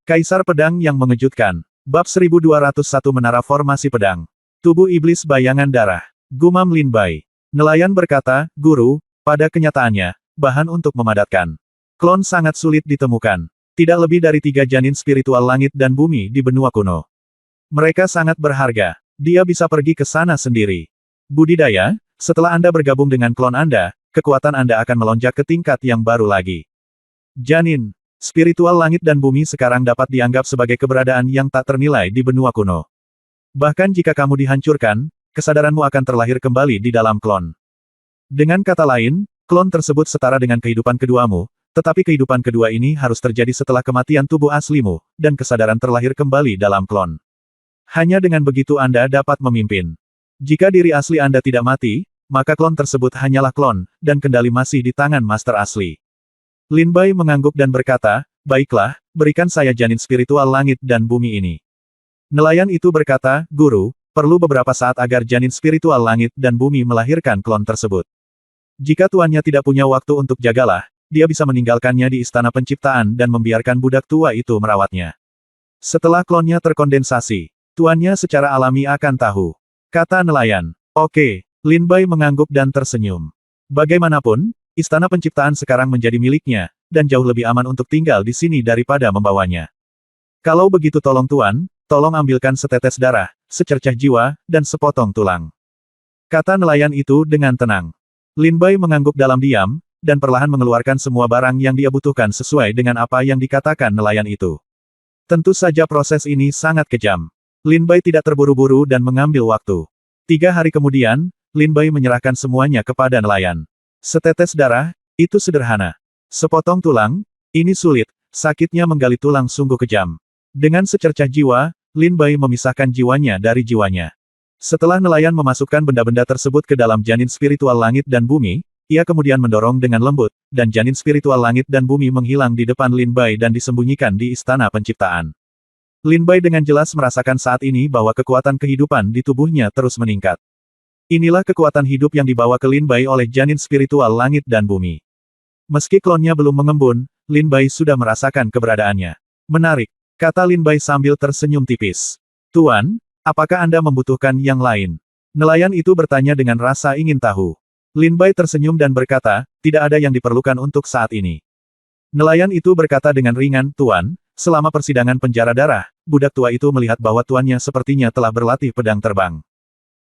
Kaisar Pedang yang Mengejutkan. Bab 1201 Menara Formasi Pedang. Tubuh Iblis Bayangan Darah. Gumam Lin Bai. Nelayan berkata, Guru, pada kenyataannya, bahan untuk memadatkan klon sangat sulit ditemukan. Tidak lebih dari 3 janin spiritual langit dan bumi di benua kuno. Mereka sangat berharga. Dia bisa pergi ke sana sendiri. Budidaya, setelah Anda bergabung dengan klon Anda, kekuatan Anda akan melonjak ke tingkat yang baru lagi. Janin spiritual langit dan bumi sekarang dapat dianggap sebagai keberadaan yang tak ternilai di benua kuno. Bahkan jika kamu dihancurkan, kesadaranmu akan terlahir kembali di dalam klon. Dengan kata lain, klon tersebut setara dengan kehidupan keduamu, tetapi kehidupan kedua ini harus terjadi setelah kematian tubuh aslimu, dan kesadaran terlahir kembali dalam klon. Hanya dengan begitu Anda dapat memimpin. Jika diri asli Anda tidak mati, maka klon tersebut hanyalah klon, dan kendali masih di tangan master asli. Lin Bai mengangguk dan berkata, baiklah, berikan saya janin spiritual langit dan bumi ini. Nelayan itu berkata, Guru, perlu beberapa saat agar janin spiritual langit dan bumi melahirkan klon tersebut. Jika tuannya tidak punya waktu untuk jagalah, dia bisa meninggalkannya di istana penciptaan dan membiarkan budak tua itu merawatnya. Setelah klonnya terkondensasi, tuannya secara alami akan tahu. Kata nelayan. Oke, Lin Bai mengangguk dan tersenyum. Bagaimanapun, istana penciptaan sekarang menjadi miliknya, dan jauh lebih aman untuk tinggal di sini daripada membawanya. Kalau begitu tolong Tuan, tolong ambilkan setetes darah, secercah jiwa, dan sepotong tulang. Kata nelayan itu dengan tenang. Lin Bai mengangguk dalam diam, dan perlahan mengeluarkan semua barang yang dia butuhkan sesuai dengan apa yang dikatakan nelayan itu. Tentu saja proses ini sangat kejam. Lin Bai tidak terburu-buru dan mengambil waktu. 3 hari kemudian, Lin Bai menyerahkan semuanya kepada nelayan. Setetes darah, itu sederhana. Sepotong tulang, ini sulit, sakitnya menggali tulang sungguh kejam. Dengan secercah jiwa, Lin Bai memisahkan jiwanya dari jiwanya. Setelah nelayan memasukkan benda-benda tersebut ke dalam janin spiritual langit dan bumi, ia kemudian mendorong dengan lembut, dan janin spiritual langit dan bumi menghilang di depan Lin Bai dan disembunyikan di istana penciptaan. Lin Bai dengan jelas merasakan saat ini bahwa kekuatan kehidupan di tubuhnya terus meningkat. Inilah kekuatan hidup yang dibawa ke Lin Bai oleh janin spiritual langit dan bumi. Meski klonnya belum mengembun, Lin Bai sudah merasakan keberadaannya. Menarik, kata Lin Bai sambil tersenyum tipis. Tuan, apakah Anda membutuhkan yang lain? Nelayan itu bertanya dengan rasa ingin tahu. Lin Bai tersenyum dan berkata, tidak ada yang diperlukan untuk saat ini. Nelayan itu berkata dengan ringan, Tuan, selama persidangan penjara darah, budak tua itu melihat bahwa tuannya sepertinya telah berlatih pedang terbang.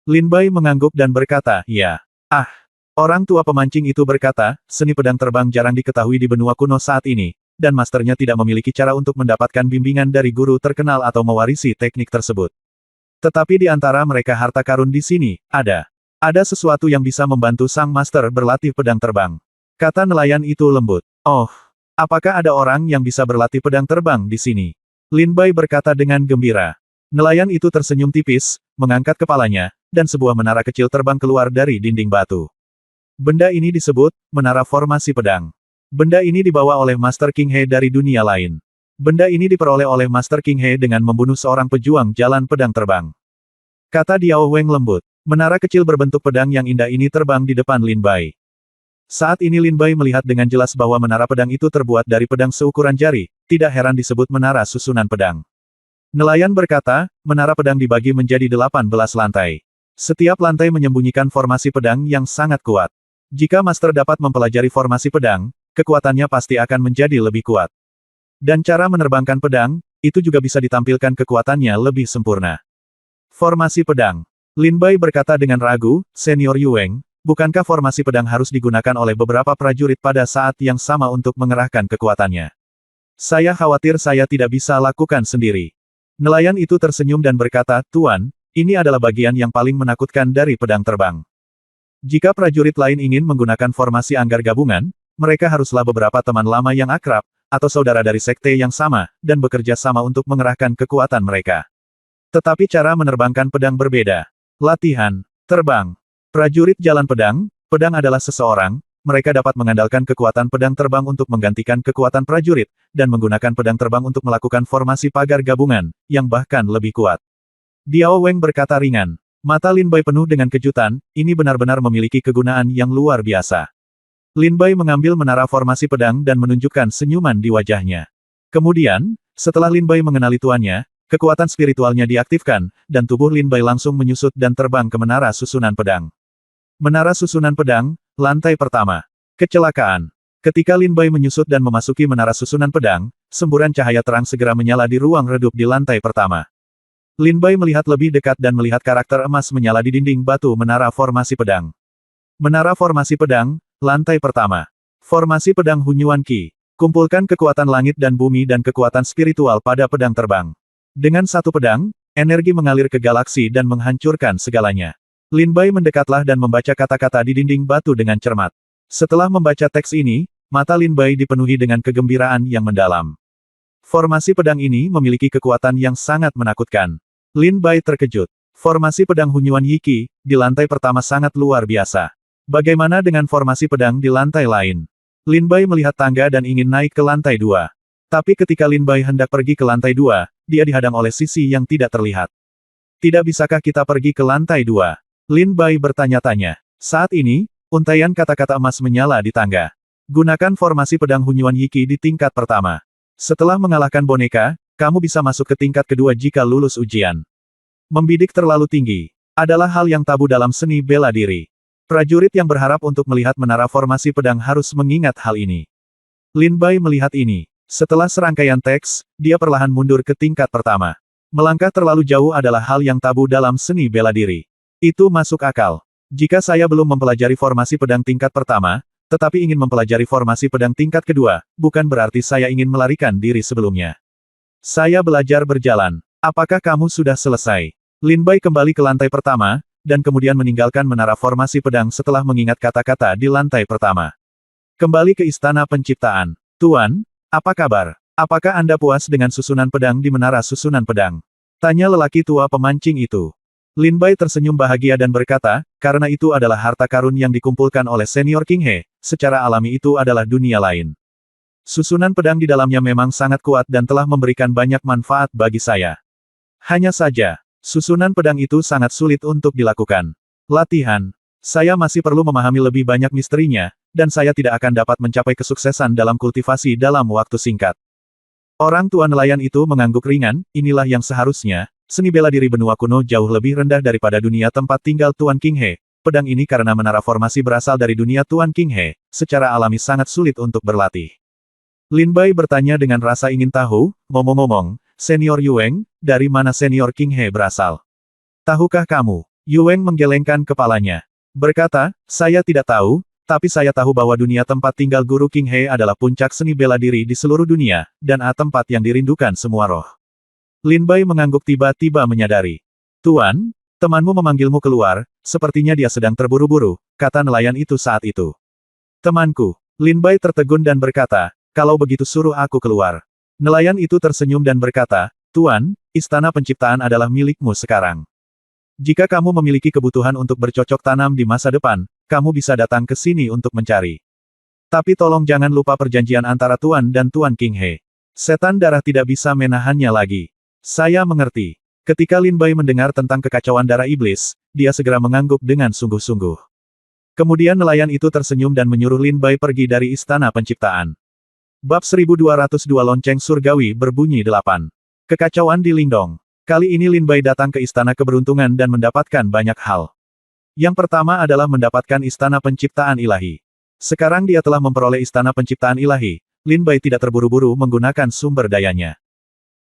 Lin Bai mengangguk dan berkata, ya. Ah. Orang tua pemancing itu berkata, seni pedang terbang jarang diketahui di benua kuno saat ini, dan masternya tidak memiliki cara untuk mendapatkan bimbingan dari guru terkenal atau mewarisi teknik tersebut. Tetapi di antara mereka harta karun di sini, ada sesuatu yang bisa membantu sang master berlatih pedang terbang. Kata nelayan itu lembut. Oh, apakah ada orang yang bisa berlatih pedang terbang di sini? Lin Bai berkata dengan gembira. Nelayan itu tersenyum tipis, mengangkat kepalanya, dan sebuah menara kecil terbang keluar dari dinding batu. Benda ini disebut, Menara Formasi Pedang. Benda ini dibawa oleh Master King He dari dunia lain. Benda ini diperoleh oleh Master King He dengan membunuh seorang pejuang jalan pedang terbang. Kata Diao Weng lembut. Menara kecil berbentuk pedang yang indah ini terbang di depan Lin Bai. Saat ini Lin Bai melihat dengan jelas bahwa menara pedang itu terbuat dari pedang seukuran jari, tidak heran disebut menara susunan pedang. Nelayan berkata, menara pedang dibagi menjadi 18 lantai. Setiap lantai menyembunyikan formasi pedang yang sangat kuat. Jika master dapat mempelajari formasi pedang, kekuatannya pasti akan menjadi lebih kuat. Dan cara menerbangkan pedang, itu juga bisa ditampilkan kekuatannya lebih sempurna. Formasi pedang. Lin Bai berkata dengan ragu, Senior Yueng, bukankah formasi pedang harus digunakan oleh beberapa prajurit pada saat yang sama untuk mengerahkan kekuatannya? Saya khawatir saya tidak bisa lakukan sendiri. Nelayan itu tersenyum dan berkata, Tuan, ini adalah bagian yang paling menakutkan dari pedang terbang. Jika prajurit lain ingin menggunakan formasi anggar gabungan, mereka haruslah beberapa teman lama yang akrab, atau saudara dari sekte yang sama, dan bekerja sama untuk mengerahkan kekuatan mereka. Tetapi cara menerbangkan pedang berbeda. Latihan, terbang. Prajurit jalan pedang, pedang adalah seseorang, mereka dapat mengandalkan kekuatan pedang terbang untuk menggantikan kekuatan prajurit, dan menggunakan pedang terbang untuk melakukan formasi pagar gabungan, yang bahkan lebih kuat. Diao Weng berkata ringan. Mata Lin Bai penuh dengan kejutan, ini benar-benar memiliki kegunaan yang luar biasa. Lin Bai mengambil menara formasi pedang dan menunjukkan senyuman di wajahnya. Kemudian, Setelah Lin Bai mengenali tuannya, kekuatan spiritualnya diaktifkan, dan tubuh Lin Bai langsung menyusut dan terbang ke menara susunan pedang. Menara susunan pedang, lantai pertama. Kecelakaan. Ketika Lin Bai menyusut dan memasuki menara susunan pedang, semburan cahaya terang segera menyala di ruang redup di lantai pertama. Lin Bai melihat lebih dekat dan melihat karakter emas menyala di dinding batu menara formasi pedang. Menara formasi pedang, lantai pertama. Formasi pedang Hunyuan Qi. Kumpulkan kekuatan langit dan bumi dan kekuatan spiritual pada pedang terbang. Dengan satu pedang, energi mengalir ke galaksi dan menghancurkan segalanya. Lin Bai mendekatlah dan membaca kata-kata di dinding batu dengan cermat. Setelah membaca teks ini, mata Lin Bai dipenuhi dengan kegembiraan yang mendalam. Formasi pedang ini memiliki kekuatan yang sangat menakutkan. Lin Bai terkejut. Formasi pedang Hunyuan Qi di lantai pertama sangat luar biasa. Bagaimana dengan formasi pedang di lantai lain? Lin Bai melihat tangga dan ingin naik ke lantai 2. Tapi ketika Lin Bai hendak pergi ke lantai 2, dia dihadang oleh sisi yang tidak terlihat. Tidak bisakah kita pergi ke lantai 2? Lin Bai bertanya-tanya. Saat ini, untaian kata-kata emas menyala di tangga. Gunakan formasi pedang Hunyuan Qi di tingkat pertama. Setelah mengalahkan boneka, kamu bisa masuk ke tingkat kedua jika lulus ujian. Membidik terlalu tinggi adalah hal yang tabu dalam seni bela diri. Prajurit yang berharap untuk melihat menara formasi pedang harus mengingat hal ini. Lin Bai melihat ini. Setelah serangkaian teks, dia perlahan mundur ke tingkat pertama. Melangkah terlalu jauh adalah hal yang tabu dalam seni bela diri. Itu masuk akal. Jika saya belum mempelajari formasi pedang tingkat pertama, tetapi ingin mempelajari formasi pedang tingkat kedua, bukan berarti saya ingin melarikan diri sebelumnya. Saya belajar berjalan. Apakah kamu sudah selesai? Lin Bai kembali ke lantai pertama, dan kemudian meninggalkan menara formasi pedang setelah mengingat kata-kata di lantai pertama. Kembali ke Istana Penciptaan. Tuan, apa kabar? Apakah Anda puas dengan susunan pedang di menara susunan pedang? Tanya lelaki tua pemancing itu. Lin Bai tersenyum bahagia dan berkata, karena itu adalah harta karun yang dikumpulkan oleh senior King He, secara alami itu adalah dunia lain. Susunan pedang di dalamnya memang sangat kuat dan telah memberikan banyak manfaat bagi saya. Hanya saja, susunan pedang itu sangat sulit untuk dilakukan. Latihan. Saya masih perlu memahami lebih banyak misterinya, dan saya tidak akan dapat mencapai kesuksesan dalam kultivasi dalam waktu singkat. Orang tua nelayan itu mengangguk ringan, inilah yang seharusnya, seni bela diri benua kuno jauh lebih rendah daripada dunia tempat tinggal Tuan King He. Pedang ini karena menara formasi berasal dari dunia Tuan King He, secara alami sangat sulit untuk berlatih. Lin Bai bertanya dengan rasa ingin tahu, ngomong-ngomong, Senior Yueng, dari mana Senior King He berasal? Tahukah kamu? Yueng menggelengkan kepalanya. Berkata, saya tidak tahu, tapi saya tahu bahwa dunia tempat tinggal Guru King He adalah puncak seni bela diri di seluruh dunia, dan tempat yang dirindukan semua roh. Lin Bai mengangguk tiba-tiba menyadari. Tuan, temanmu memanggilmu keluar, sepertinya dia sedang terburu-buru, kata nelayan itu saat itu. Temanku. Lin Bai tertegun dan berkata, kalau begitu suruh aku keluar. Nelayan itu tersenyum dan berkata, Tuan, Istana Penciptaan adalah milikmu sekarang. Jika kamu memiliki kebutuhan untuk bercocok tanam di masa depan, kamu bisa datang ke sini untuk mencari. Tapi tolong jangan lupa perjanjian antara Tuan dan Tuan King He. Setan darah tidak bisa menahannya lagi. Saya mengerti. Ketika Lin Bai mendengar tentang kekacauan darah iblis, dia segera mengangguk dengan sungguh-sungguh. Kemudian nelayan itu tersenyum dan menyuruh Lin Bai pergi dari Istana Penciptaan. Bab 1202 Lonceng Surgawi berbunyi 8. Kekacauan di Lingdong. Kali ini Lin Bai datang ke Istana Keberuntungan dan mendapatkan banyak hal. Yang pertama adalah mendapatkan Istana Penciptaan Ilahi. Sekarang dia telah memperoleh Istana Penciptaan Ilahi, Lin Bai tidak terburu-buru menggunakan sumber dayanya.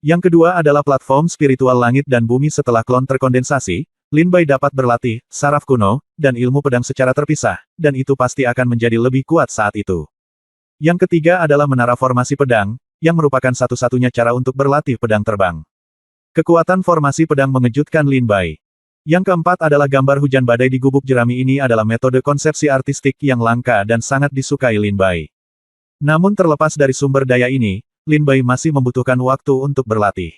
Yang kedua adalah platform spiritual langit dan bumi setelah klon terkondensasi, Lin Bai dapat berlatih, saraf kuno, dan ilmu pedang secara terpisah, dan itu pasti akan menjadi lebih kuat saat itu. Yang ketiga adalah menara formasi pedang, yang merupakan satu-satunya cara untuk berlatih pedang terbang. Kekuatan formasi pedang mengejutkan Lin Bai. Yang keempat adalah gambar hujan badai di gubuk jerami ini adalah metode konsepsi artistik yang langka dan sangat disukai Lin Bai. Namun terlepas dari sumber daya ini, Lin Bai masih membutuhkan waktu untuk berlatih.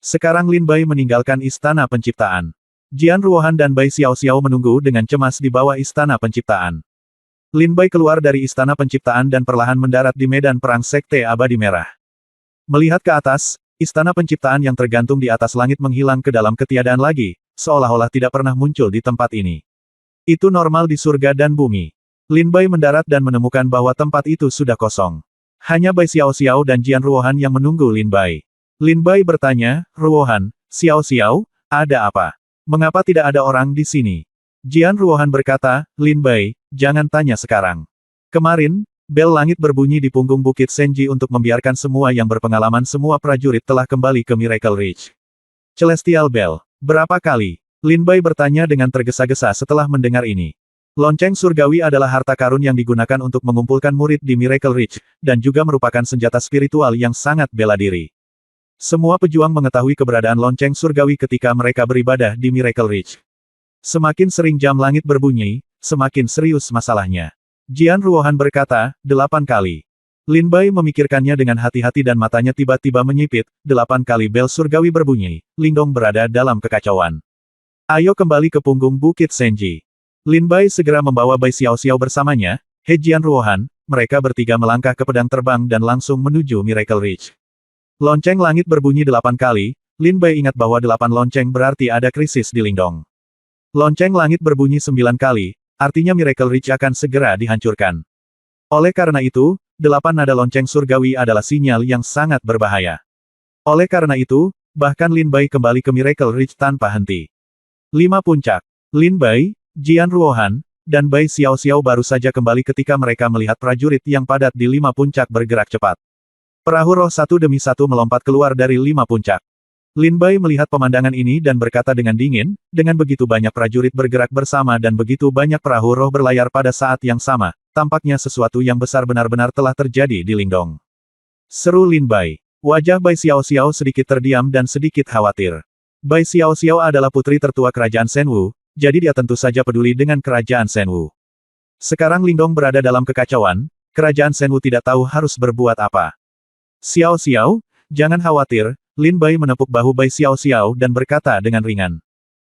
Sekarang Lin Bai meninggalkan Istana Penciptaan. Jian Ruohan dan Bai Xiao Xiao menunggu dengan cemas di bawah Istana Penciptaan. Lin Bai keluar dari Istana Penciptaan dan perlahan mendarat di medan perang Sekte Abadi Merah. Melihat ke atas, Istana Penciptaan yang tergantung di atas langit menghilang ke dalam ketiadaan lagi, seolah-olah tidak pernah muncul di tempat ini. Itu normal di surga dan bumi. Lin Bai mendarat dan menemukan bahwa tempat itu sudah kosong. Hanya Bai Xiao Xiao dan Jian Ruohan yang menunggu Lin Bai. Lin Bai bertanya, Ruohan, Xiao Xiao, ada apa? Mengapa tidak ada orang di sini? Jian Ruohan berkata, Lin Bai, jangan tanya sekarang. Kemarin, bel langit berbunyi di punggung Bukit Senji untuk membiarkan semua yang berpengalaman semua prajurit telah kembali ke Miracle Ridge. Celestial Bell. Berapa kali? Lin Bai bertanya dengan tergesa-gesa setelah mendengar ini. Lonceng surgawi adalah harta karun yang digunakan untuk mengumpulkan murid di Miracle Ridge, dan juga merupakan senjata spiritual yang sangat bela diri. Semua pejuang mengetahui keberadaan lonceng surgawi ketika mereka beribadah di Miracle Ridge. Semakin sering jam langit berbunyi, semakin serius masalahnya. Jian Ruohan berkata, 8 kali. Lin Bai memikirkannya dengan hati-hati dan matanya tiba-tiba menyipit, 8 kali bel surgawi berbunyi, Lingdong berada dalam kekacauan. Ayo kembali ke punggung Bukit Senji. Lin Bai segera membawa Bai Xiao Xiao bersamanya, He Jian Ruohan, mereka bertiga melangkah ke pedang terbang dan langsung menuju Miracle Ridge. Lonceng langit berbunyi 8 kali, Lin Bai ingat bahwa 8 lonceng berarti ada krisis di Lingdong. Lonceng langit berbunyi 9 kali, artinya Miracle Ridge akan segera dihancurkan. Oleh karena itu, 8 nada lonceng surgawi adalah sinyal yang sangat berbahaya. Oleh karena itu, bahkan Lin Bai kembali ke Miracle Ridge tanpa henti. 5 puncak. Lin Bai, Jian Ruohan, dan Bai Xiao Xiao baru saja kembali ketika mereka melihat prajurit yang padat di 5 puncak bergerak cepat. Perahu roh satu demi satu melompat keluar dari 5 puncak. Lin Bai melihat pemandangan ini dan berkata dengan dingin, dengan begitu banyak prajurit bergerak bersama dan begitu banyak perahu roh berlayar pada saat yang sama, tampaknya sesuatu yang besar benar-benar telah terjadi di Lingdong. Seru Lin Bai. Wajah Bai Xiao Xiao sedikit terdiam dan sedikit khawatir. Bai Xiao Xiao adalah putri tertua kerajaan Shenwu, jadi dia tentu saja peduli dengan kerajaan Shenwu. Sekarang Lingdong berada dalam kekacauan, kerajaan Shenwu tidak tahu harus berbuat apa. Xiao Xiao, jangan khawatir, Lin Bai menepuk bahu Bai Xiao Xiao dan berkata dengan ringan.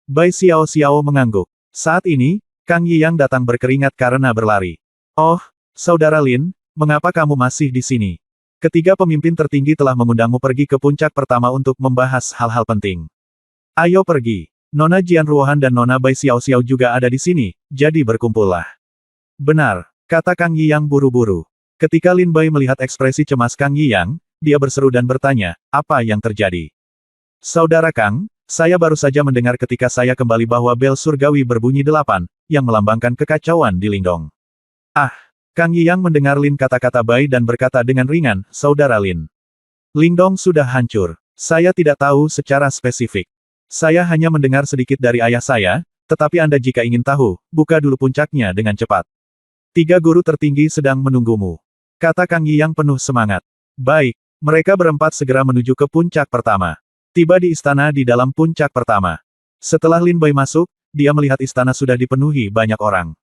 Bai Xiao Xiao mengangguk. Saat ini, Kang Yiyang datang berkeringat karena berlari. Oh, Saudara Lin, mengapa kamu masih di sini? Ketiga pemimpin tertinggi telah mengundangmu pergi ke puncak pertama untuk membahas hal-hal penting. Ayo pergi. Nona Jian Ruohan dan Nona Bai Xiao Xiao juga ada di sini, jadi berkumpullah. Benar, kata Kang Yiyang buru-buru. Ketika Lin Bai melihat ekspresi cemas Kang Yiyang, dia berseru dan bertanya, apa yang terjadi? Saudara Kang, saya baru saja mendengar ketika saya kembali bahwa bel surgawi berbunyi 8, yang melambangkan kekacauan di Lingdong. Ah, Kang Yiyang mendengar Lin kata-kata Bai dan berkata dengan ringan, Saudara Lin. Lingdong sudah hancur. Saya tidak tahu secara spesifik. Saya hanya mendengar sedikit dari ayah saya, tetapi Anda jika ingin tahu, buka dulu puncaknya dengan cepat. 3 guru tertinggi sedang menunggumu. Kata Kang Yiyang penuh semangat. Baik, mereka berempat segera menuju ke puncak pertama. Tiba di istana di dalam puncak pertama. Setelah Lin Bai masuk, dia melihat istana sudah dipenuhi banyak orang.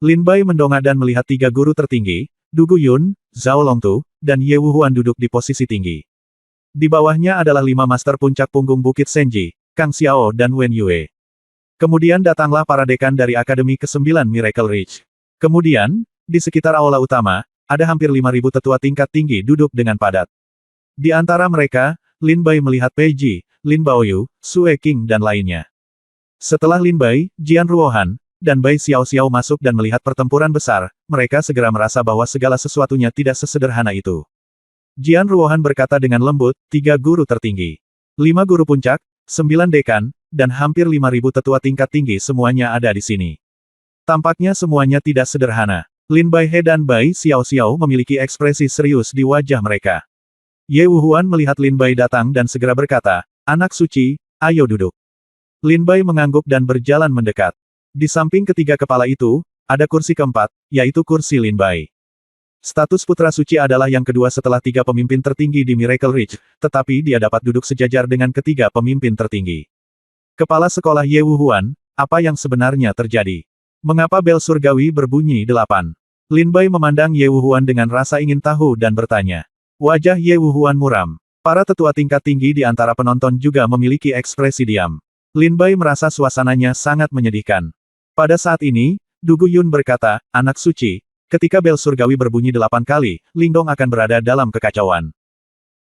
Lin Bai mendongak dan melihat 3 guru tertinggi, Du Guyun, Zhao Longtu, dan Ye Wuhuan duduk di posisi tinggi. Di bawahnya adalah 5 master puncak punggung Bukit Senji, Kang Xiao dan Wen Yue. Kemudian datanglah para dekan dari Akademi ke-9 Miracle Ridge. Kemudian, di sekitar aula utama, ada hampir 5.000 tetua tingkat tinggi duduk dengan padat. Di antara mereka, Lin Bai melihat Pei Ji, Lin Baoyu, Sue King dan lainnya. Setelah Lin Bai, Jian Ruohan, dan Bai Xiao Xiao masuk dan melihat pertempuran besar, mereka segera merasa bahwa segala sesuatunya tidak sesederhana itu. Jian Ruohan berkata dengan lembut, 3 guru tertinggi. 5 guru puncak, 9 dekan, dan hampir 5.000 tetua tingkat tinggi semuanya ada di sini. Tampaknya semuanya tidak sederhana. Lin Bai He dan Bai Xiao Xiao memiliki ekspresi serius di wajah mereka. Ye Wuhuan melihat Lin Bai datang dan segera berkata, anak suci, ayo duduk. Lin Bai mengangguk dan berjalan mendekat. Di samping ketiga kepala itu, ada kursi keempat, yaitu kursi Lin Bai. Status putra suci adalah yang kedua setelah 3 pemimpin tertinggi di Miracle Ridge, tetapi dia dapat duduk sejajar dengan ketiga pemimpin tertinggi. Kepala sekolah Ye Wuhuan, apa yang sebenarnya terjadi? Mengapa bel surgawi berbunyi 8? Lin Bai memandang Ye Wuhuan dengan rasa ingin tahu dan bertanya. Wajah Ye Wuhuan muram. Para tetua tingkat tinggi di antara penonton juga memiliki ekspresi diam. Lin Bai merasa suasananya sangat menyedihkan. Pada saat ini, Du Guyun berkata, anak suci, ketika bel surgawi berbunyi 8 kali, Lingdong akan berada dalam kekacauan.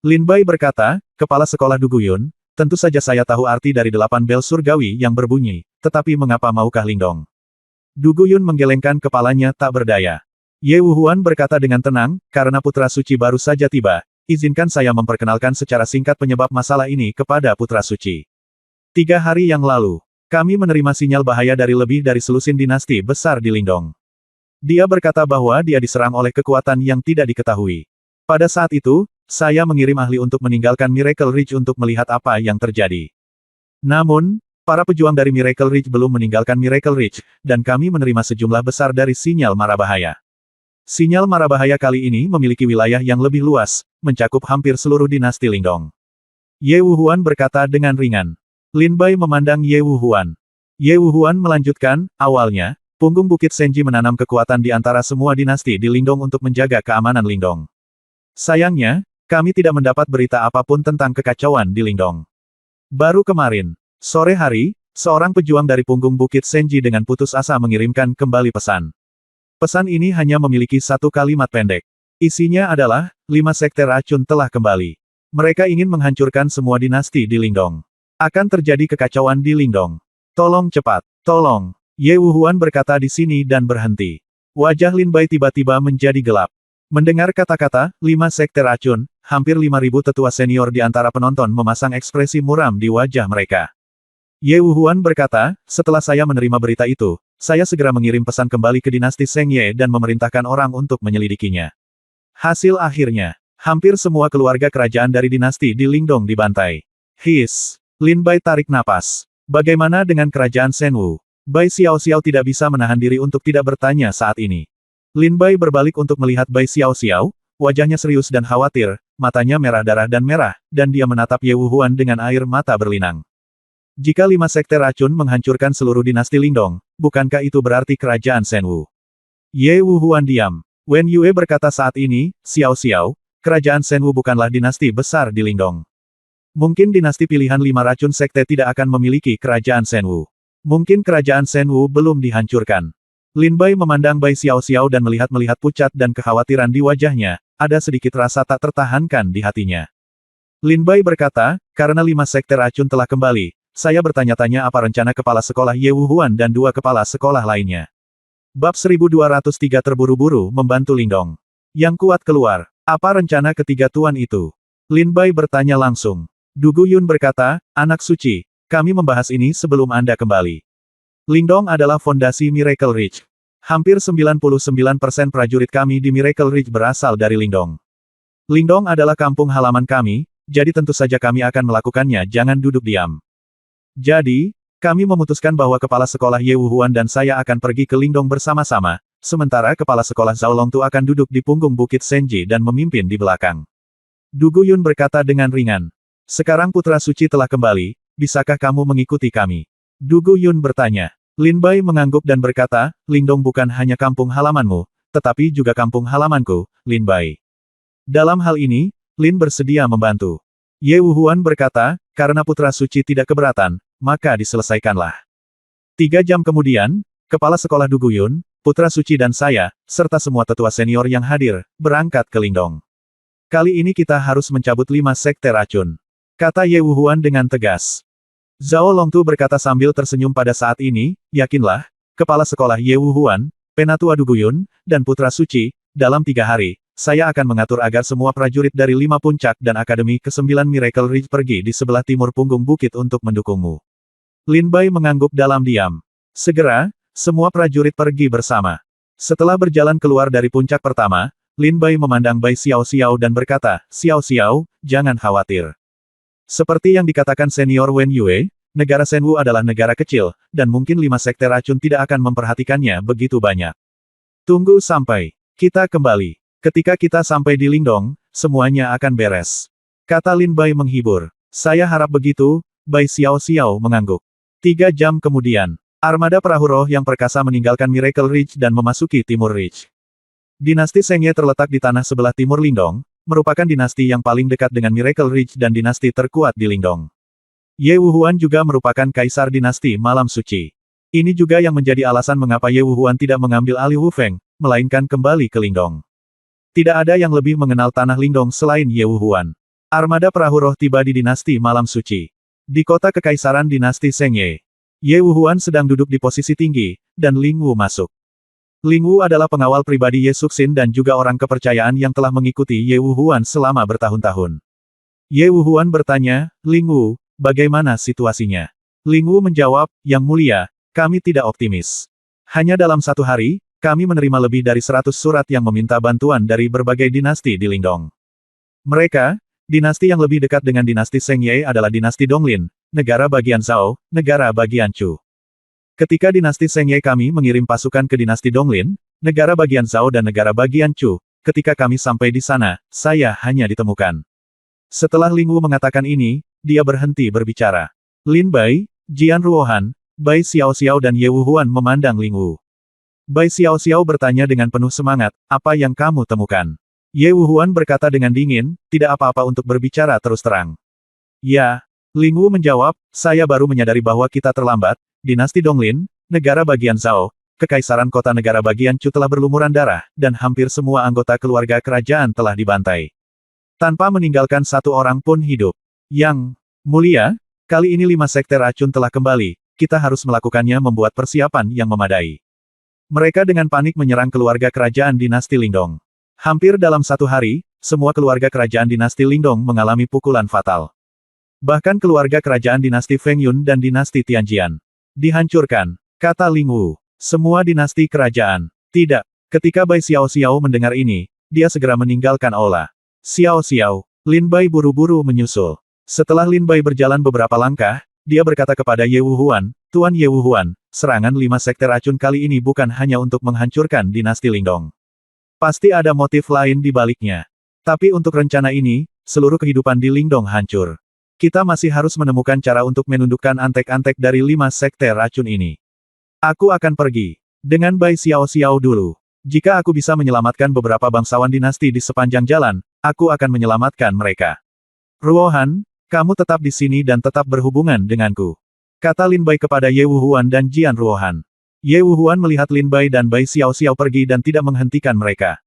Lin Bai berkata, kepala sekolah Du Guyun, tentu saja saya tahu arti dari 8 bel surgawi yang berbunyi, tetapi mengapa maukah Lingdong? Du Guyun menggelengkan kepalanya tak berdaya. Ye Wuhuan berkata dengan tenang, karena putra suci baru saja tiba, izinkan saya memperkenalkan secara singkat penyebab masalah ini kepada Putra Suci. 3 hari yang lalu, kami menerima sinyal bahaya dari lebih dari selusin dinasti besar di Lingdong. Dia berkata bahwa dia diserang oleh kekuatan yang tidak diketahui. Pada saat itu, saya mengirim ahli untuk meninggalkan Miracle Ridge untuk melihat apa yang terjadi. Namun, para pejuang dari Miracle Ridge belum meninggalkan Miracle Ridge, dan kami menerima sejumlah besar dari sinyal mara bahaya. Sinyal mara bahaya kali ini memiliki wilayah yang lebih luas, mencakup hampir seluruh dinasti Lingdong. Ye Wuhuan berkata dengan ringan. Lin Bai memandang Ye Wuhuan. Ye Wuhuan melanjutkan, awalnya, punggung Bukit Senji menanam kekuatan di antara semua dinasti di Lingdong untuk menjaga keamanan Lingdong. Sayangnya, kami tidak mendapat berita apapun tentang kekacauan di Lingdong. Baru kemarin, sore hari, seorang pejuang dari punggung Bukit Senji dengan putus asa mengirimkan kembali pesan. Pesan ini hanya memiliki satu kalimat pendek. Isinya adalah, 5 sekte racun telah kembali. Mereka ingin menghancurkan semua dinasti di Lingdong. Akan terjadi kekacauan di Lingdong. Tolong cepat, tolong. Ye Wuhuan berkata di sini dan berhenti. Wajah Lin Bai tiba-tiba menjadi gelap. Mendengar kata-kata, 5 sekte racun, hampir 5.000 tetua senior di antara penonton memasang ekspresi muram di wajah mereka. Ye Wuhuan berkata, setelah saya menerima berita itu, saya segera mengirim pesan kembali ke dinasti Seng Ye dan memerintahkan orang untuk menyelidikinya. Hasil akhirnya, hampir semua keluarga kerajaan dari dinasti di Lingdong dibantai. Lin Bai tarik napas. Bagaimana dengan kerajaan Senwu? Bai Xiao tidak bisa menahan diri untuk tidak bertanya saat ini. Lin Bai berbalik untuk melihat Bai Xiao, wajahnya serius dan khawatir, matanya merah darah dan merah, dan dia menatap Ye Wuhuan dengan air mata berlinang. Jika 5 sekte racun menghancurkan seluruh dinasti Lingdong, bukankah itu berarti kerajaan Senwu? Ye Wuhuan diam. Wen Yue berkata saat ini, Xiao, kerajaan Senwu bukanlah dinasti besar di Lingdong. Mungkin dinasti pilihan 5 racun sekte tidak akan memiliki kerajaan Senwu. Mungkin kerajaan Senwu belum dihancurkan. Lin Bai memandang Bai Xiao dan melihat pucat dan kekhawatiran di wajahnya, ada sedikit rasa tak tertahankan di hatinya. Lin Bai berkata, karena 5 sekte racun telah kembali, saya bertanya-tanya apa rencana kepala sekolah Ye Wuhuan dan 2 kepala sekolah lainnya. Bab 1203 terburu-buru membantu Lingdong. Yang kuat keluar. Apa rencana ketiga tuan itu? Lin Bai bertanya langsung. Du Guyun berkata, anak suci, kami membahas ini sebelum Anda kembali. Lingdong adalah fondasi Miracle Ridge. Hampir 99% prajurit kami di Miracle Ridge berasal dari Lingdong. Lingdong adalah kampung halaman kami, jadi tentu saja kami akan melakukannya, jangan duduk diam. Jadi, kami memutuskan bahwa kepala sekolah Ye Wuhuan dan saya akan pergi ke Lingdong bersama-sama, sementara kepala sekolah Zhao Longtu akan duduk di punggung Bukit Senji dan memimpin di belakang. Du Guyun berkata dengan ringan. Sekarang Putra Suci telah kembali, bisakah kamu mengikuti kami? Du Guyun bertanya. Lin Bai mengangguk dan berkata, Lingdong bukan hanya kampung halamanmu, tetapi juga kampung halamanku, Lin Bai. Dalam hal ini, Lin bersedia membantu. Ye Wuhuan berkata, karena Putra Suci tidak keberatan, maka diselesaikanlah. 3 jam kemudian, kepala sekolah Du Guyun, Putra Suci dan saya, serta semua tetua senior yang hadir, berangkat ke Lingdong. Kali ini kita harus mencabut 5 sekte racun. Kata Ye Wuhuan dengan tegas. Zhao Longtu berkata sambil tersenyum pada saat ini, yakinlah, kepala sekolah Ye Wuhuan, Penatua Du Guyun, dan Putra Suci, dalam 3 hari, saya akan mengatur agar semua prajurit dari 5 puncak dan Akademi ke-9 Miracle Ridge pergi di sebelah timur punggung bukit untuk mendukungmu. Lin Bai mengangguk dalam diam. Segera, semua prajurit pergi bersama. Setelah berjalan keluar dari puncak pertama, Lin Bai memandang Bai Xiao dan berkata, Xiao, jangan khawatir. Seperti yang dikatakan senior Wen Yue, negara Senwu adalah negara kecil, dan mungkin 5 sekte racun tidak akan memperhatikannya begitu banyak. Tunggu sampai kita kembali. Ketika kita sampai di Lingdong, semuanya akan beres. Kata Lin Bai menghibur. Saya harap begitu, Bai Xiao mengangguk. 3 jam kemudian, armada perahu roh yang perkasa meninggalkan Miracle Ridge dan memasuki Timur Ridge. Dinasti Seng Ye terletak di tanah sebelah timur Lingdong, merupakan dinasti yang paling dekat dengan Miracle Ridge dan dinasti terkuat di Lingdong. Ye Wuhuan juga merupakan kaisar dinasti Malam Suci. Ini juga yang menjadi alasan mengapa Ye Wuhuan tidak mengambil alih Wu Feng, melainkan kembali ke Lingdong. Tidak ada yang lebih mengenal tanah Lingdong selain Ye Wuhuan. Armada perahu roh tiba di dinasti Malam Suci. Di kota kekaisaran dinasti Seng Ye. Ye Wuhuan sedang duduk di posisi tinggi, dan Ling Wu masuk. Ling Wu adalah pengawal pribadi Ye Suxin dan juga orang kepercayaan yang telah mengikuti Ye Wuhuan selama bertahun-tahun. Ye Wuhuan bertanya, Ling Wu, bagaimana situasinya? Ling Wu menjawab, Yang Mulia, kami tidak optimis. Hanya dalam 1 hari, kami menerima lebih dari 100 surat yang meminta bantuan dari berbagai dinasti di Lingdong. Mereka, dinasti yang lebih dekat dengan dinasti Seng Ye adalah dinasti Donglin, negara bagian Zhao, negara bagian Chu. Ketika dinasti Seng Ye kami mengirim pasukan ke dinasti Donglin, negara bagian Zhao dan negara bagian Chu, ketika kami sampai di sana, saya hanya ditemukan. Setelah Ling Wu mengatakan ini, dia berhenti berbicara. Lin Bai, Jian Ruohan, Bai Xiaoxiao dan Ye Wuhuan memandang Ling Wu. Bai Xiaoxiao bertanya dengan penuh semangat, apa yang kamu temukan? Ye Wuhuan berkata dengan dingin, tidak apa-apa untuk berbicara terus terang. Ya, Ling Wu menjawab, saya baru menyadari bahwa kita terlambat, dinasti Donglin, negara bagian Zhao, kekaisaran kota negara bagian Chu telah berlumuran darah, dan hampir semua anggota keluarga kerajaan telah dibantai. Tanpa meninggalkan satu orang pun hidup. Yang Mulia, kali ini 5 sekte racun telah kembali, kita harus melakukannya membuat persiapan yang memadai. Mereka dengan panik menyerang keluarga kerajaan dinasti Lingdong. Hampir dalam 1 hari, semua keluarga kerajaan dinasti Lingdong mengalami pukulan fatal. Bahkan keluarga kerajaan dinasti Feng Yun dan dinasti Tianjian dihancurkan, kata Ling Wu. Semua dinasti kerajaan. Tidak. Ketika Bai Xiaoxiao mendengar ini, dia segera meninggalkan aula. Xiao, Lin Bai buru-buru menyusul. Setelah Lin Bai berjalan beberapa langkah, dia berkata kepada Ye Wuhuan, Tuan Ye Wuhuan, serangan 5 sekte racun kali ini bukan hanya untuk menghancurkan dinasti Lingdong. Pasti ada motif lain di baliknya. Tapi untuk rencana ini, seluruh kehidupan di Lingdong hancur. Kita masih harus menemukan cara untuk menundukkan antek-antek dari 5 sekte racun ini. Aku akan pergi dengan Bai Xiaoxiao dulu. Jika aku bisa menyelamatkan beberapa bangsawan dinasti di sepanjang jalan, aku akan menyelamatkan mereka. Ruohan, kamu tetap di sini dan tetap berhubungan denganku. Kata Lin Bai kepada Ye Wuhuan dan Jian Ruohan. Ye Wuhuan melihat Lin Bai dan Bai Xiaoxiao pergi dan tidak menghentikan mereka.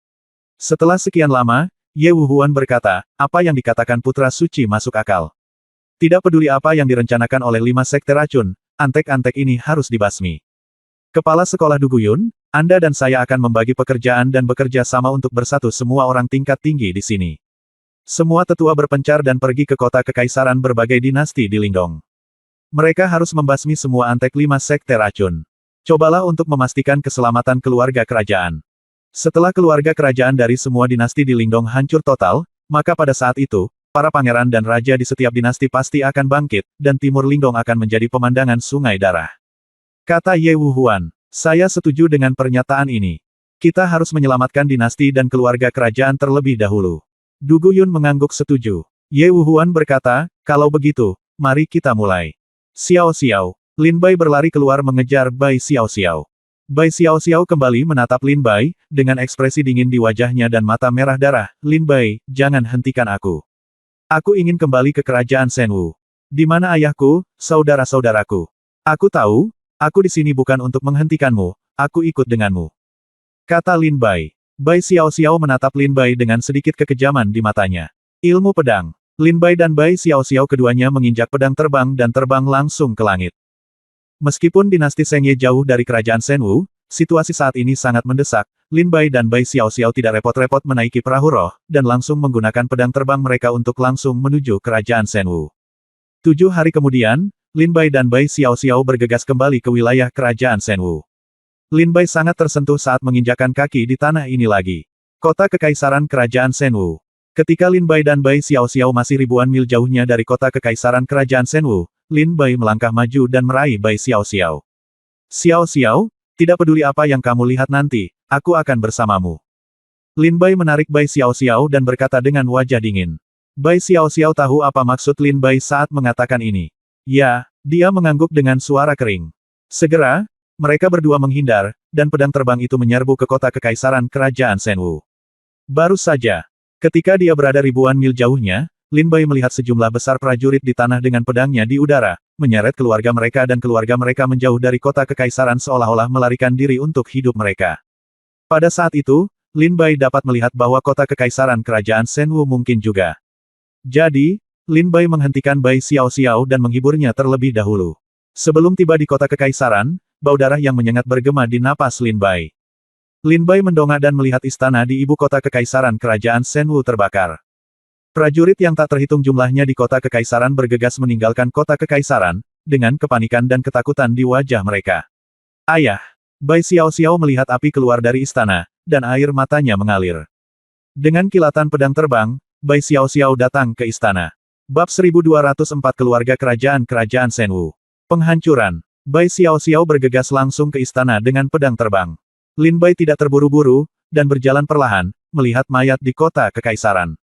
Setelah sekian lama, Ye Wuhuan berkata, apa yang dikatakan Putra Suci masuk akal. Tidak peduli apa yang direncanakan oleh 5 sekte racun, antek-antek ini harus dibasmi. Kepala Sekolah Duguyun, Anda dan saya akan membagi pekerjaan dan bekerja sama untuk bersatu semua orang tingkat tinggi di sini. Semua tetua berpencar dan pergi ke kota kekaisaran berbagai dinasti di Lingdong. Mereka harus membasmi semua antek 5 sekte racun. Cobalah untuk memastikan keselamatan keluarga kerajaan. Setelah keluarga kerajaan dari semua dinasti di Lingdong hancur total, maka pada saat itu, para pangeran dan raja di setiap dinasti pasti akan bangkit, dan timur Lingdong akan menjadi pemandangan sungai darah. Kata Ye Wuhuan, saya setuju dengan pernyataan ini. Kita harus menyelamatkan dinasti dan keluarga kerajaan terlebih dahulu. Du Guyun mengangguk setuju. Ye Wuhuan berkata, kalau begitu, mari kita mulai. Xiao, Lin Bai berlari keluar mengejar Bai Xiao. Bai Xiao kembali menatap Lin Bai, dengan ekspresi dingin di wajahnya dan mata merah darah. Lin Bai, jangan hentikan aku. Aku ingin kembali ke kerajaan Shenwu. Di mana ayahku, saudara-saudaraku? Aku tahu, aku di sini bukan untuk menghentikanmu, aku ikut denganmu. Kata Lin Bai. Bai Xiao menatap Lin Bai dengan sedikit kekejaman di matanya. Ilmu pedang. Lin Bai dan Bai Xiao keduanya menginjak pedang terbang dan terbang langsung ke langit. Meskipun dinasti Seng Ye jauh dari kerajaan Shenwu, situasi saat ini sangat mendesak. Lin Bai dan Bai Xiao tidak repot-repot menaiki perahu roh, dan langsung menggunakan pedang terbang mereka untuk langsung menuju kerajaan Shenwu. 7 hari kemudian, Lin Bai dan Bai Xiao bergegas kembali ke wilayah kerajaan Shenwu. Lin Bai sangat tersentuh saat menginjakan kaki di tanah ini lagi. Kota kekaisaran kerajaan Shenwu. Ketika Lin Bai dan Bai Xiao masih ribuan mil jauhnya dari kota kekaisaran kerajaan Shenwu, Lin Bai melangkah maju dan meraih Bai Xiao. Xiao, tidak peduli apa yang kamu lihat nanti, aku akan bersamamu. Lin Bai menarik Bai Xiao dan berkata dengan wajah dingin. Bai Xiao tahu apa maksud Lin Bai saat mengatakan ini. Ya, dia mengangguk dengan suara kering. Segera, mereka berdua menghindar, dan pedang terbang itu menyerbu ke kota kekaisaran kerajaan Shenwu. Baru saja, ketika dia berada ribuan mil jauhnya, Lin Bai melihat sejumlah besar prajurit di tanah dengan pedangnya di udara, menyeret keluarga mereka dan keluarga mereka menjauh dari kota kekaisaran seolah-olah melarikan diri untuk hidup mereka. Pada saat itu, Lin Bai dapat melihat bahwa kota kekaisaran kerajaan Shenwu mungkin juga. Jadi, Lin Bai menghentikan Bai Xiao dan menghiburnya terlebih dahulu. Sebelum tiba di kota kekaisaran, bau darah yang menyengat bergema di napas Lin Bai. Lin Bai mendongak dan melihat istana di ibu kota kekaisaran kerajaan Shenwu terbakar. Prajurit yang tak terhitung jumlahnya di kota kekaisaran bergegas meninggalkan kota kekaisaran, dengan kepanikan dan ketakutan di wajah mereka. Ayah! Bai Xiao melihat api keluar dari istana, dan air matanya mengalir. Dengan kilatan pedang terbang, Bai Xiao datang ke istana. Bab 1204 Keluarga Kerajaan Shenwu. Penghancuran. Bai Xiao bergegas langsung ke istana dengan pedang terbang. Lin Bai tidak terburu-buru, dan berjalan perlahan, melihat mayat di kota kekaisaran.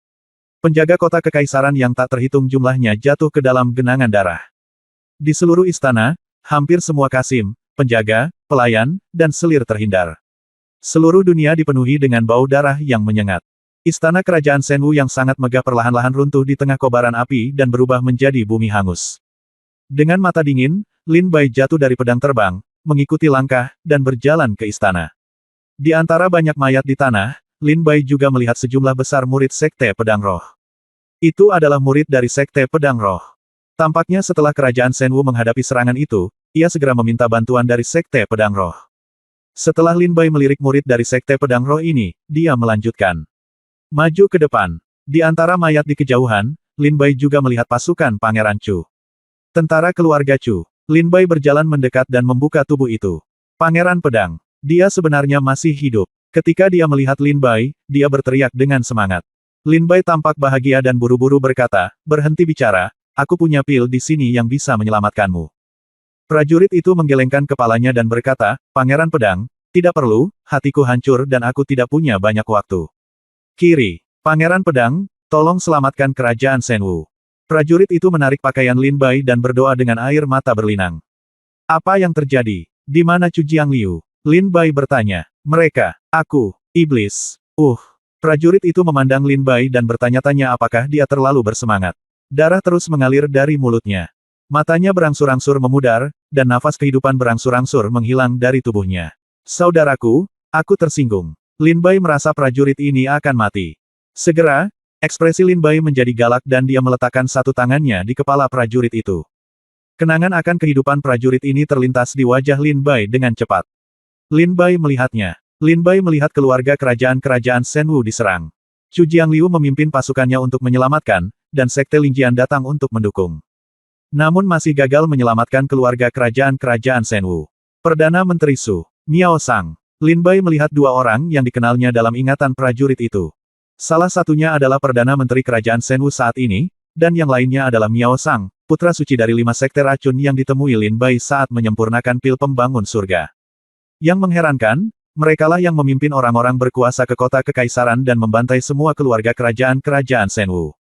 Penjaga kota kekaisaran yang tak terhitung jumlahnya jatuh ke dalam genangan darah. Di seluruh istana, hampir semua kasim, penjaga, pelayan, dan selir terhindar. Seluruh dunia dipenuhi dengan bau darah yang menyengat. Istana kerajaan Shenwu yang sangat megah perlahan-lahan runtuh di tengah kobaran api dan berubah menjadi bumi hangus. Dengan mata dingin, Lin Bai jatuh dari pedang terbang, mengikuti langkah, dan berjalan ke istana. Di antara banyak mayat di tanah, Lin Bai juga melihat sejumlah besar murid Sekte Pedang Roh. Itu adalah murid dari Sekte Pedang Roh. Tampaknya setelah kerajaan Shenwu menghadapi serangan itu, ia segera meminta bantuan dari Sekte Pedang Roh. Setelah Lin Bai melirik murid dari Sekte Pedang Roh ini, dia melanjutkan. Maju ke depan. Di antara mayat di kejauhan, Lin Bai juga melihat pasukan Pangeran Chu. Tentara keluarga Chu. Lin Bai berjalan mendekat dan membuka tubuh itu. Pangeran Pedang. Dia sebenarnya masih hidup. Ketika dia melihat Lin Bai, dia berteriak dengan semangat. Lin Bai tampak bahagia dan buru-buru berkata, berhenti bicara, aku punya pil di sini yang bisa menyelamatkanmu. Prajurit itu menggelengkan kepalanya dan berkata, Pangeran Pedang, tidak perlu, hatiku hancur dan aku tidak punya banyak waktu. Kiri. Pangeran Pedang, tolong selamatkan kerajaan Shenwu. Prajurit itu menarik pakaian Lin Bai dan berdoa dengan air mata berlinang. Apa yang terjadi? Di mana Chu Jiangliu? Lin Bai bertanya. Mereka. Aku. Iblis. Prajurit itu memandang Lin Bai dan bertanya-tanya apakah dia terlalu bersemangat. Darah terus mengalir dari mulutnya. Matanya berangsur-angsur memudar, dan nafas kehidupan berangsur-angsur menghilang dari tubuhnya. Saudaraku, aku tersinggung. Lin Bai merasa prajurit ini akan mati. Segera, ekspresi Lin Bai menjadi galak dan dia meletakkan satu tangannya di kepala prajurit itu. Kenangan akan kehidupan prajurit ini terlintas di wajah Lin Bai dengan cepat. Lin Bai melihatnya. Lin Bai melihat keluarga kerajaan Shenwu diserang. Chu Jiangliu memimpin pasukannya untuk menyelamatkan, dan Sekte Lingjian datang untuk mendukung. Namun masih gagal menyelamatkan keluarga kerajaan Shenwu. Perdana Menteri Su, Miao Sang. Lin Bai melihat dua orang yang dikenalnya dalam ingatan prajurit itu. Salah satunya adalah Perdana Menteri Kerajaan Shenwu saat ini, dan yang lainnya adalah Miao Sang, putra suci dari 5 sekte racun yang ditemui Lin Bai saat menyempurnakan pil pembangun surga. Yang mengherankan, merekalah yang memimpin orang-orang berkuasa ke kota kekaisaran dan membantai semua keluarga kerajaan Shenwu.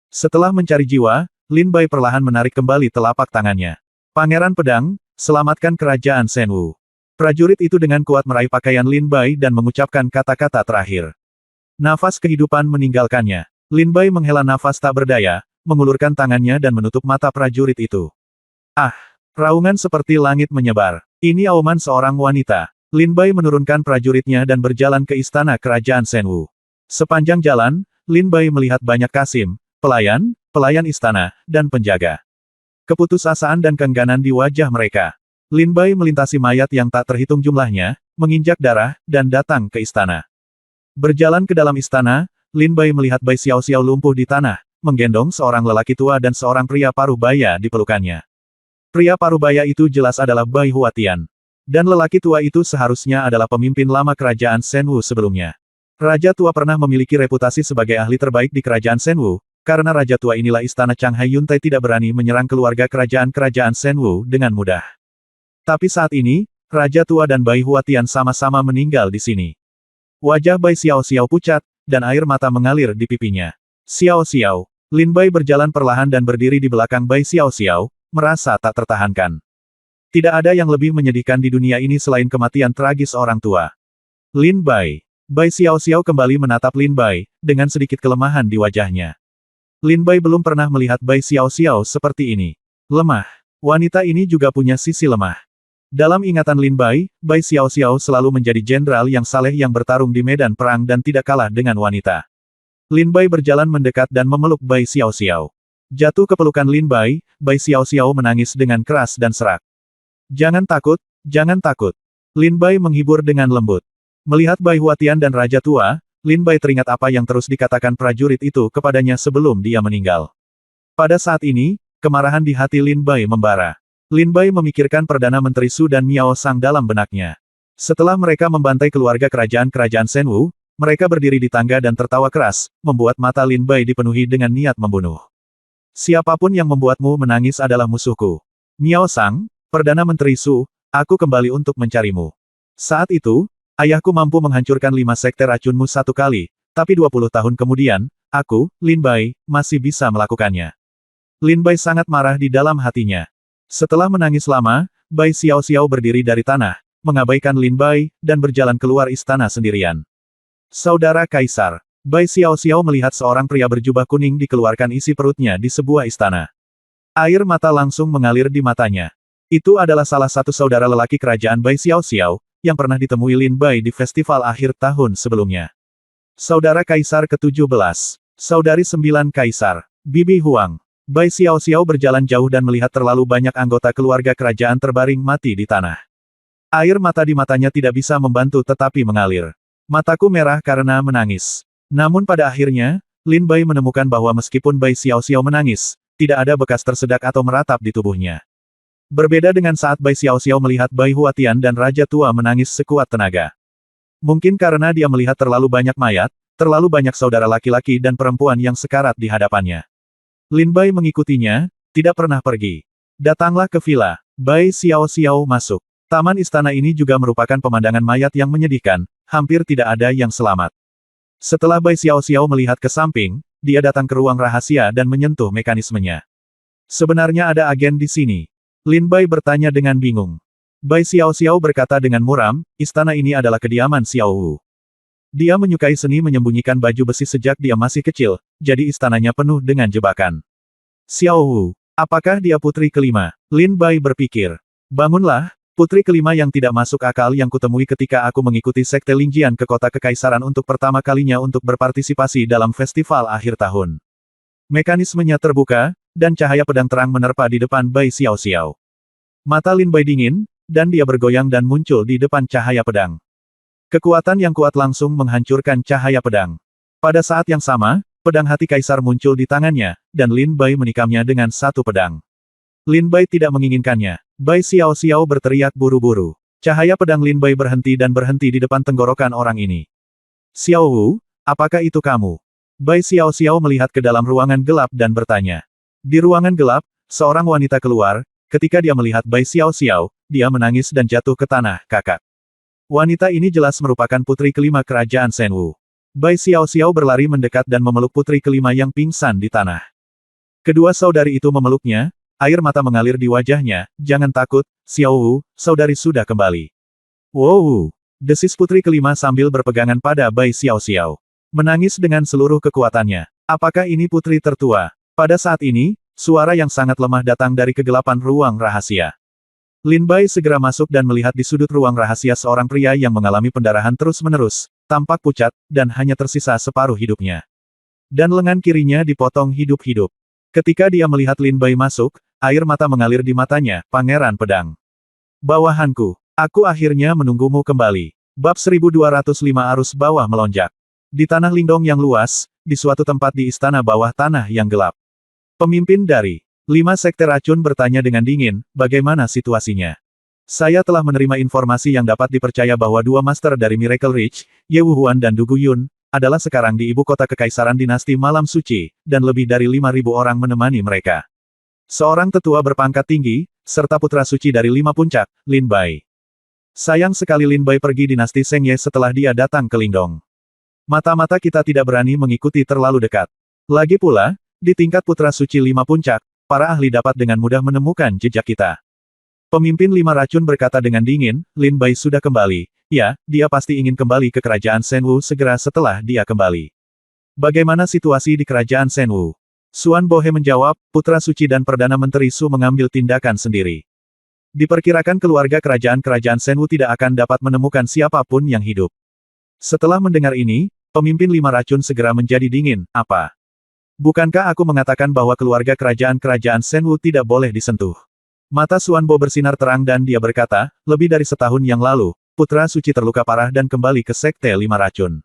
Setelah mencari jiwa, Lin Bai perlahan menarik kembali telapak tangannya. Pangeran Pedang, selamatkan kerajaan Shenwu. Prajurit itu dengan kuat meraih pakaian Lin Bai dan mengucapkan kata-kata terakhir. Nafas kehidupan meninggalkannya. Lin Bai menghela nafas tak berdaya, mengulurkan tangannya dan menutup mata prajurit itu. Raungan seperti langit menyebar. Ini auman seorang wanita. Lin Bai menurunkan prajuritnya dan berjalan ke istana kerajaan Shenwu. Sepanjang jalan, Lin Bai melihat banyak kasim, pelayan istana, dan penjaga. Keputusasaan dan keengganan di wajah mereka. Lin Bai melintasi mayat yang tak terhitung jumlahnya, menginjak darah, dan datang ke istana. Berjalan ke dalam istana, Lin Bai melihat Bai Xiao lumpuh di tanah, menggendong seorang lelaki tua dan seorang pria paruh baya di pelukannya. Pria paruh baya itu jelas adalah Bai Huatian. Dan lelaki tua itu seharusnya adalah pemimpin lama kerajaan Shenwu sebelumnya. Raja tua pernah memiliki reputasi sebagai ahli terbaik di kerajaan Shenwu, karena raja tua inilah istana Changhai Yuntai tidak berani menyerang keluarga kerajaan Shenwu dengan mudah. Tapi saat ini, raja tua dan Bai Huatian sama-sama meninggal di sini. Wajah Bai Xiao pucat, dan air mata mengalir di pipinya. Xiao, Lin Bai berjalan perlahan dan berdiri di belakang Bai Xiao, merasa tak tertahankan. Tidak ada yang lebih menyedihkan di dunia ini selain kematian tragis orang tua. Lin Bai. Bai Xiao kembali menatap Lin Bai, dengan sedikit kelemahan di wajahnya. Lin Bai belum pernah melihat Bai Xiao seperti ini. Lemah. Wanita ini juga punya sisi lemah. Dalam ingatan Lin Bai, Bai Xiao selalu menjadi jenderal yang saleh yang bertarung di medan perang dan tidak kalah dengan wanita. Lin Bai berjalan mendekat dan memeluk Bai Xiao. Jatuh ke pelukan Lin Bai, Bai Xiao menangis dengan keras dan serak. Jangan takut, jangan takut. Lin Bai menghibur dengan lembut. Melihat Bai Huatian dan Raja Tua, Lin Bai teringat apa yang terus dikatakan prajurit itu kepadanya sebelum dia meninggal. Pada saat ini, kemarahan di hati Lin Bai membara. Lin Bai memikirkan Perdana Menteri Su dan Miao Sang dalam benaknya. Setelah mereka membantai keluarga kerajaan-kerajaan Shenwu, mereka berdiri di tangga dan tertawa keras, membuat mata Lin Bai dipenuhi dengan niat membunuh. Siapapun yang membuatmu menangis adalah musuhku. Miao Sang, Perdana Menteri Su, aku kembali untuk mencarimu. Saat itu, ayahku mampu menghancurkan 5 sekte racunmu satu kali, tapi 20 tahun kemudian, aku, Lin Bai, masih bisa melakukannya. Lin Bai sangat marah di dalam hatinya. Setelah menangis lama, Bai Xiao Xiao berdiri dari tanah, mengabaikan Lin Bai, dan berjalan keluar istana sendirian. Saudara Kaisar, Bai Xiao Xiao melihat seorang pria berjubah kuning dikeluarkan isi perutnya di sebuah istana. Air mata langsung mengalir di matanya. Itu adalah salah satu saudara lelaki kerajaan Bai Xiao Xiao, yang pernah ditemui Lin Bai di festival akhir tahun sebelumnya. Saudara Kaisar ke-17. Saudari 9 Kaisar, Bibi Huang. Bai Xiao Xiao berjalan jauh dan melihat terlalu banyak anggota keluarga kerajaan terbaring mati di tanah. Air mata di matanya tidak bisa membantu tetapi mengalir. Mataku merah karena menangis. Namun pada akhirnya, Lin Bai menemukan bahwa meskipun Bai Xiao Xiao menangis, tidak ada bekas tersedak atau meratap di tubuhnya. Berbeda dengan saat Bai Xiao Xiao melihat Bai Huatian dan Raja Tua menangis sekuat tenaga. Mungkin karena dia melihat terlalu banyak mayat, terlalu banyak saudara laki-laki dan perempuan yang sekarat di hadapannya. Lin Bai mengikutinya, tidak pernah pergi. Datanglah ke villa. Bai Xiao Xiao masuk. Taman istana ini juga merupakan pemandangan mayat yang menyedihkan, hampir tidak ada yang selamat. Setelah Bai Xiao Xiao melihat ke samping, dia datang ke ruang rahasia dan menyentuh mekanismenya. Sebenarnya ada agen di sini. Lin Bai bertanya dengan bingung. Bai Xiao Xiao berkata dengan muram, istana ini adalah kediaman Xiao Wu. Dia menyukai seni menyembunyikan baju besi sejak dia masih kecil, jadi istananya penuh dengan jebakan. Xiao Wu, apakah dia putri kelima? Lin Bai berpikir. Bangunlah, putri kelima yang tidak masuk akal yang kutemui ketika aku mengikuti Sekte Lingjian ke kota kekaisaran untuk pertama kalinya untuk berpartisipasi dalam festival akhir tahun. Mekanismenya terbuka, dan cahaya pedang terang menerpa di depan Bai Xiao Xiao. Mata Lin Bai dingin, dan dia bergoyang dan muncul di depan cahaya pedang. Kekuatan yang kuat langsung menghancurkan cahaya pedang. Pada saat yang sama, pedang hati kaisar muncul di tangannya, dan Lin Bai menikamnya dengan satu pedang. Lin Bai tidak menginginkannya. Bai Xiao Xiao berteriak buru-buru. Cahaya pedang Lin Bai berhenti dan berhenti di depan tenggorokan orang ini. Xiao Wu, apakah itu kamu? Bai Xiao Xiao melihat ke dalam ruangan gelap dan bertanya. Di ruangan gelap, seorang wanita keluar, ketika dia melihat Bai Xiao Xiao, dia menangis dan jatuh ke tanah, kakak. Wanita ini jelas merupakan putri kelima kerajaan Shenwu. Bai Xiao Xiao berlari mendekat dan memeluk putri kelima yang pingsan di tanah. Kedua saudari itu memeluknya, air mata mengalir di wajahnya, jangan takut, Xiao Wu, saudari sudah kembali. Wow! Desis putri kelima sambil berpegangan pada Bai Xiao Xiao. Menangis dengan seluruh kekuatannya. Apakah ini putri tertua? Pada saat ini, suara yang sangat lemah datang dari kegelapan ruang rahasia. Lin Bai segera masuk dan melihat di sudut ruang rahasia seorang pria yang mengalami pendarahan terus-menerus, tampak pucat, dan hanya tersisa separuh hidupnya. Dan lengan kirinya dipotong hidup-hidup. Ketika dia melihat Lin Bai masuk, air mata mengalir di matanya, Pangeran Pedang. Bawahanku, aku akhirnya menunggumu kembali. Bab 1205 arus bawah melonjak. Di tanah lindung yang luas, di suatu tempat di istana bawah tanah yang gelap. Pemimpin dari 5 sekte racun bertanya dengan dingin, bagaimana situasinya? Saya telah menerima informasi yang dapat dipercaya bahwa 2 master dari Miracle Reach, Ye Wuhuan dan Du Guyun, adalah sekarang di ibu kota kekaisaran dinasti Malam Suci, dan lebih dari 5.000 orang menemani mereka. Seorang tetua berpangkat tinggi, serta putra suci dari 5 puncak, Lin Bai. Sayang sekali Lin Bai pergi dinasti Seng Ye setelah dia datang ke Lingdong. Mata-mata kita tidak berani mengikuti terlalu dekat. Lagi pula, di tingkat putra suci 5 puncak, para ahli dapat dengan mudah menemukan jejak kita. Pemimpin 5 racun berkata dengan dingin, Lin Bai sudah kembali. Ya, dia pasti ingin kembali ke kerajaan Shenwu segera setelah dia kembali. Bagaimana situasi di kerajaan Shenwu? Xuan Bohe menjawab, putra suci dan Perdana Menteri Su mengambil tindakan sendiri. Diperkirakan keluarga kerajaan-kerajaan Shenwu tidak akan dapat menemukan siapapun yang hidup. Setelah mendengar ini, pemimpin 5 racun segera menjadi dingin, apa? Bukankah aku mengatakan bahwa keluarga kerajaan-kerajaan Shenwu tidak boleh disentuh? Mata Xuan Bo bersinar terang dan dia berkata, lebih dari setahun yang lalu, putra suci terluka parah dan kembali ke Sekte Lima Racun.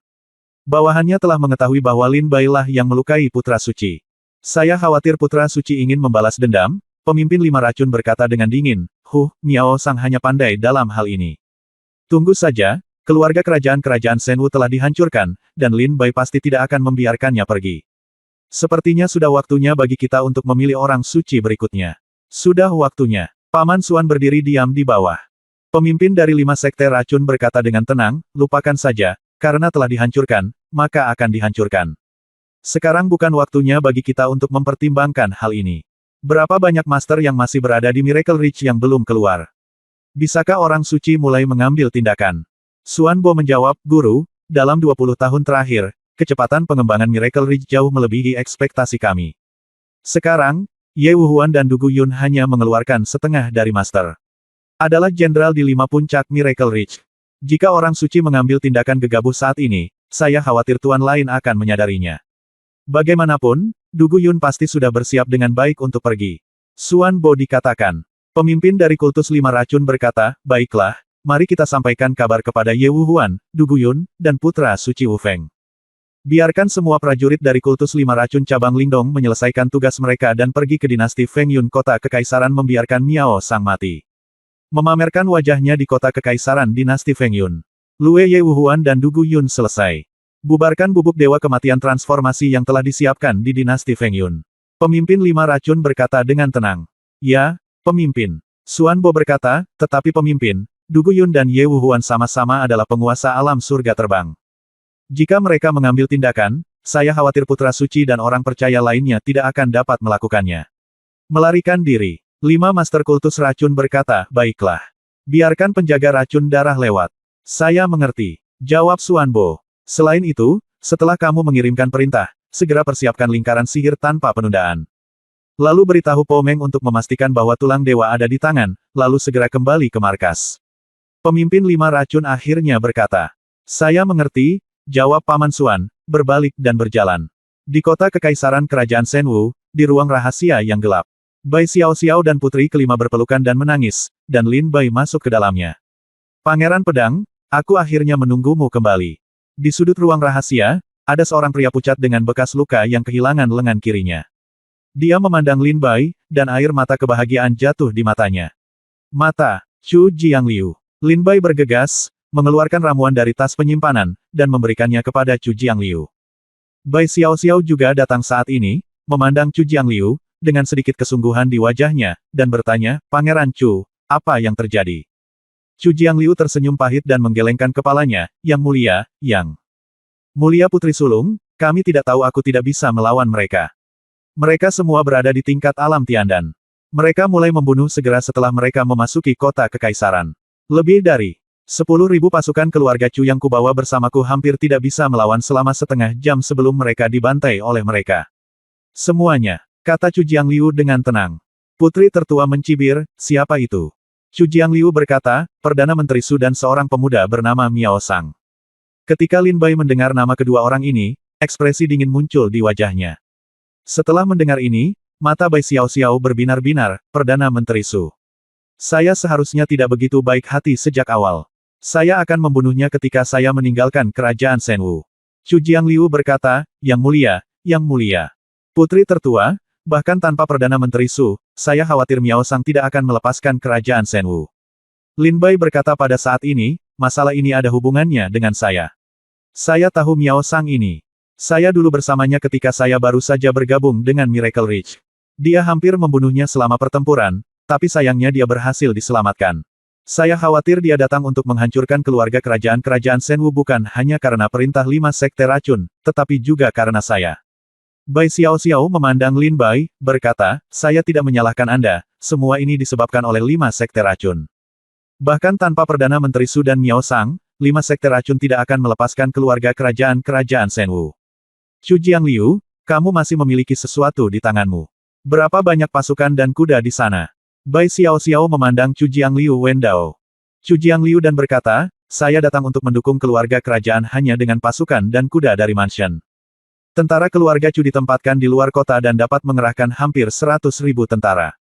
Bawahannya telah mengetahui bahwa Lin Bai lah yang melukai putra suci. Saya khawatir putra suci ingin membalas dendam, pemimpin Lima Racun berkata dengan dingin. Miao Sang hanya pandai dalam hal ini. Tunggu saja, keluarga kerajaan Shenwu telah dihancurkan, dan Lin Bai pasti tidak akan membiarkannya pergi. Sepertinya sudah waktunya bagi kita untuk memilih orang suci berikutnya. Sudah waktunya. Paman Suan berdiri diam di bawah. Pemimpin dari 5 sekte racun berkata dengan tenang, lupakan saja, karena telah dihancurkan, maka akan dihancurkan. Sekarang bukan waktunya bagi kita untuk mempertimbangkan hal ini. Berapa banyak master yang masih berada di Miracle Ridge yang belum keluar? Bisakah orang suci mulai mengambil tindakan? Suan Bo menjawab, Guru, dalam 20 tahun terakhir, kecepatan pengembangan Miracle Ridge jauh melebihi ekspektasi kami. Sekarang, Ye Wuhuan dan Du Guyun hanya mengeluarkan setengah dari master. Adalah jenderal di 5 puncak Miracle Ridge. Jika orang suci mengambil tindakan gegabah saat ini, saya khawatir tuan lain akan menyadarinya. Bagaimanapun, Du Guyun pasti sudah bersiap dengan baik untuk pergi. Suan Bo dikatakan. Pemimpin dari kultus 5 racun berkata, baiklah, mari kita sampaikan kabar kepada Ye Wuhuan, Du Guyun, dan putra suci Wu Feng. Biarkan semua prajurit dari kultus 5 racun cabang Lingdong menyelesaikan tugas mereka dan pergi ke dinasti Feng Yun kota kekaisaran membiarkan Miao Sang mati. Memamerkan wajahnya di kota kekaisaran dinasti Feng Yun. Lue Ye Wuhuan dan Du Guyun selesai. Bubarkan bubuk dewa kematian transformasi yang telah disiapkan di dinasti Feng Yun. Pemimpin 5 racun berkata dengan tenang. Ya, pemimpin. Suan Bo berkata, tetapi pemimpin, Du Guyun dan Ye Wuhuan sama-sama adalah penguasa alam surga terbang. Jika mereka mengambil tindakan, saya khawatir putra suci dan orang percaya lainnya tidak akan dapat melakukannya. Melarikan diri. 5 master kultus racun berkata, baiklah. Biarkan penjaga racun darah lewat. Saya mengerti. Jawab Suan Bo. Selain itu, setelah kamu mengirimkan perintah, segera persiapkan lingkaran sihir tanpa penundaan. Lalu beritahu Po Meng untuk memastikan bahwa tulang dewa ada di tangan, lalu segera kembali ke markas. Pemimpin 5 racun akhirnya berkata. Saya mengerti, jawab Paman Suan, berbalik dan berjalan. Di kota kekaisaran kerajaan Shenwu, di ruang rahasia yang gelap. Bai Xiao dan putri kelima berpelukan dan menangis, dan Lin Bai masuk ke dalamnya. Pangeran Pedang, aku akhirnya menunggumu kembali. Di sudut ruang rahasia, ada seorang pria pucat dengan bekas luka yang kehilangan lengan kirinya. Dia memandang Lin Bai, dan air mata kebahagiaan jatuh di matanya. Mata, Chu Jiangliu. Lin Bai bergegas, mengeluarkan ramuan dari tas penyimpanan, dan memberikannya kepada Chu Jiangliu. Bai Xiao juga datang saat ini, memandang Chu Jiangliu, dengan sedikit kesungguhan di wajahnya, dan bertanya, Pangeran Chu, apa yang terjadi? Chu Jiangliu tersenyum pahit dan menggelengkan kepalanya, Yang mulia, Yang mulia putri sulung, kami tidak tahu aku tidak bisa melawan mereka. Mereka semua berada di tingkat alam Tiandan. Mereka mulai membunuh segera setelah mereka memasuki kota kekaisaran. Lebih dari 10.000 pasukan keluarga Chu yang kubawa bersamaku hampir tidak bisa melawan selama setengah jam sebelum mereka dibantai oleh mereka. Semuanya, kata Chu Jiangliu dengan tenang. Putri tertua mencibir, siapa itu? Chu Jiangliu berkata, Perdana Menteri Su dan seorang pemuda bernama Miao Sang. Ketika Lin Bai mendengar nama kedua orang ini, ekspresi dingin muncul di wajahnya. Setelah mendengar ini, mata Bai Xiao berbinar-binar, Perdana Menteri Su. Saya seharusnya tidak begitu baik hati sejak awal. Saya akan membunuhnya ketika saya meninggalkan kerajaan Shenwu. Chu Jiangliu berkata, Yang mulia. Putri tertua, bahkan tanpa Perdana Menteri Su, saya khawatir Miao Sang tidak akan melepaskan kerajaan Shenwu. Lin Bai berkata pada saat ini, masalah ini ada hubungannya dengan saya. Saya tahu Miao Sang ini. Saya dulu bersamanya ketika saya baru saja bergabung dengan Miracle Ridge. Dia hampir membunuhnya selama pertempuran, tapi sayangnya dia berhasil diselamatkan. Saya khawatir dia datang untuk menghancurkan keluarga kerajaan Shenwu bukan hanya karena perintah 5 sekte racun, tetapi juga karena saya. Bai Xiao memandang Lin Bai, berkata, saya tidak menyalahkan Anda, semua ini disebabkan oleh 5 sekte racun. Bahkan tanpa Perdana Menteri Su dan Miao Sang, 5 sekte racun tidak akan melepaskan keluarga kerajaan Shenwu. Chu Jiangliu, kamu masih memiliki sesuatu di tanganmu. Berapa banyak pasukan dan kuda di sana? Bai Xiao memandang Chu Jiangliu Wendao. Chu Jiangliu dan berkata, saya datang untuk mendukung keluarga kerajaan hanya dengan pasukan dan kuda dari mansion. Tentara keluarga Chu ditempatkan di luar kota dan dapat mengerahkan hampir 100.000 tentara.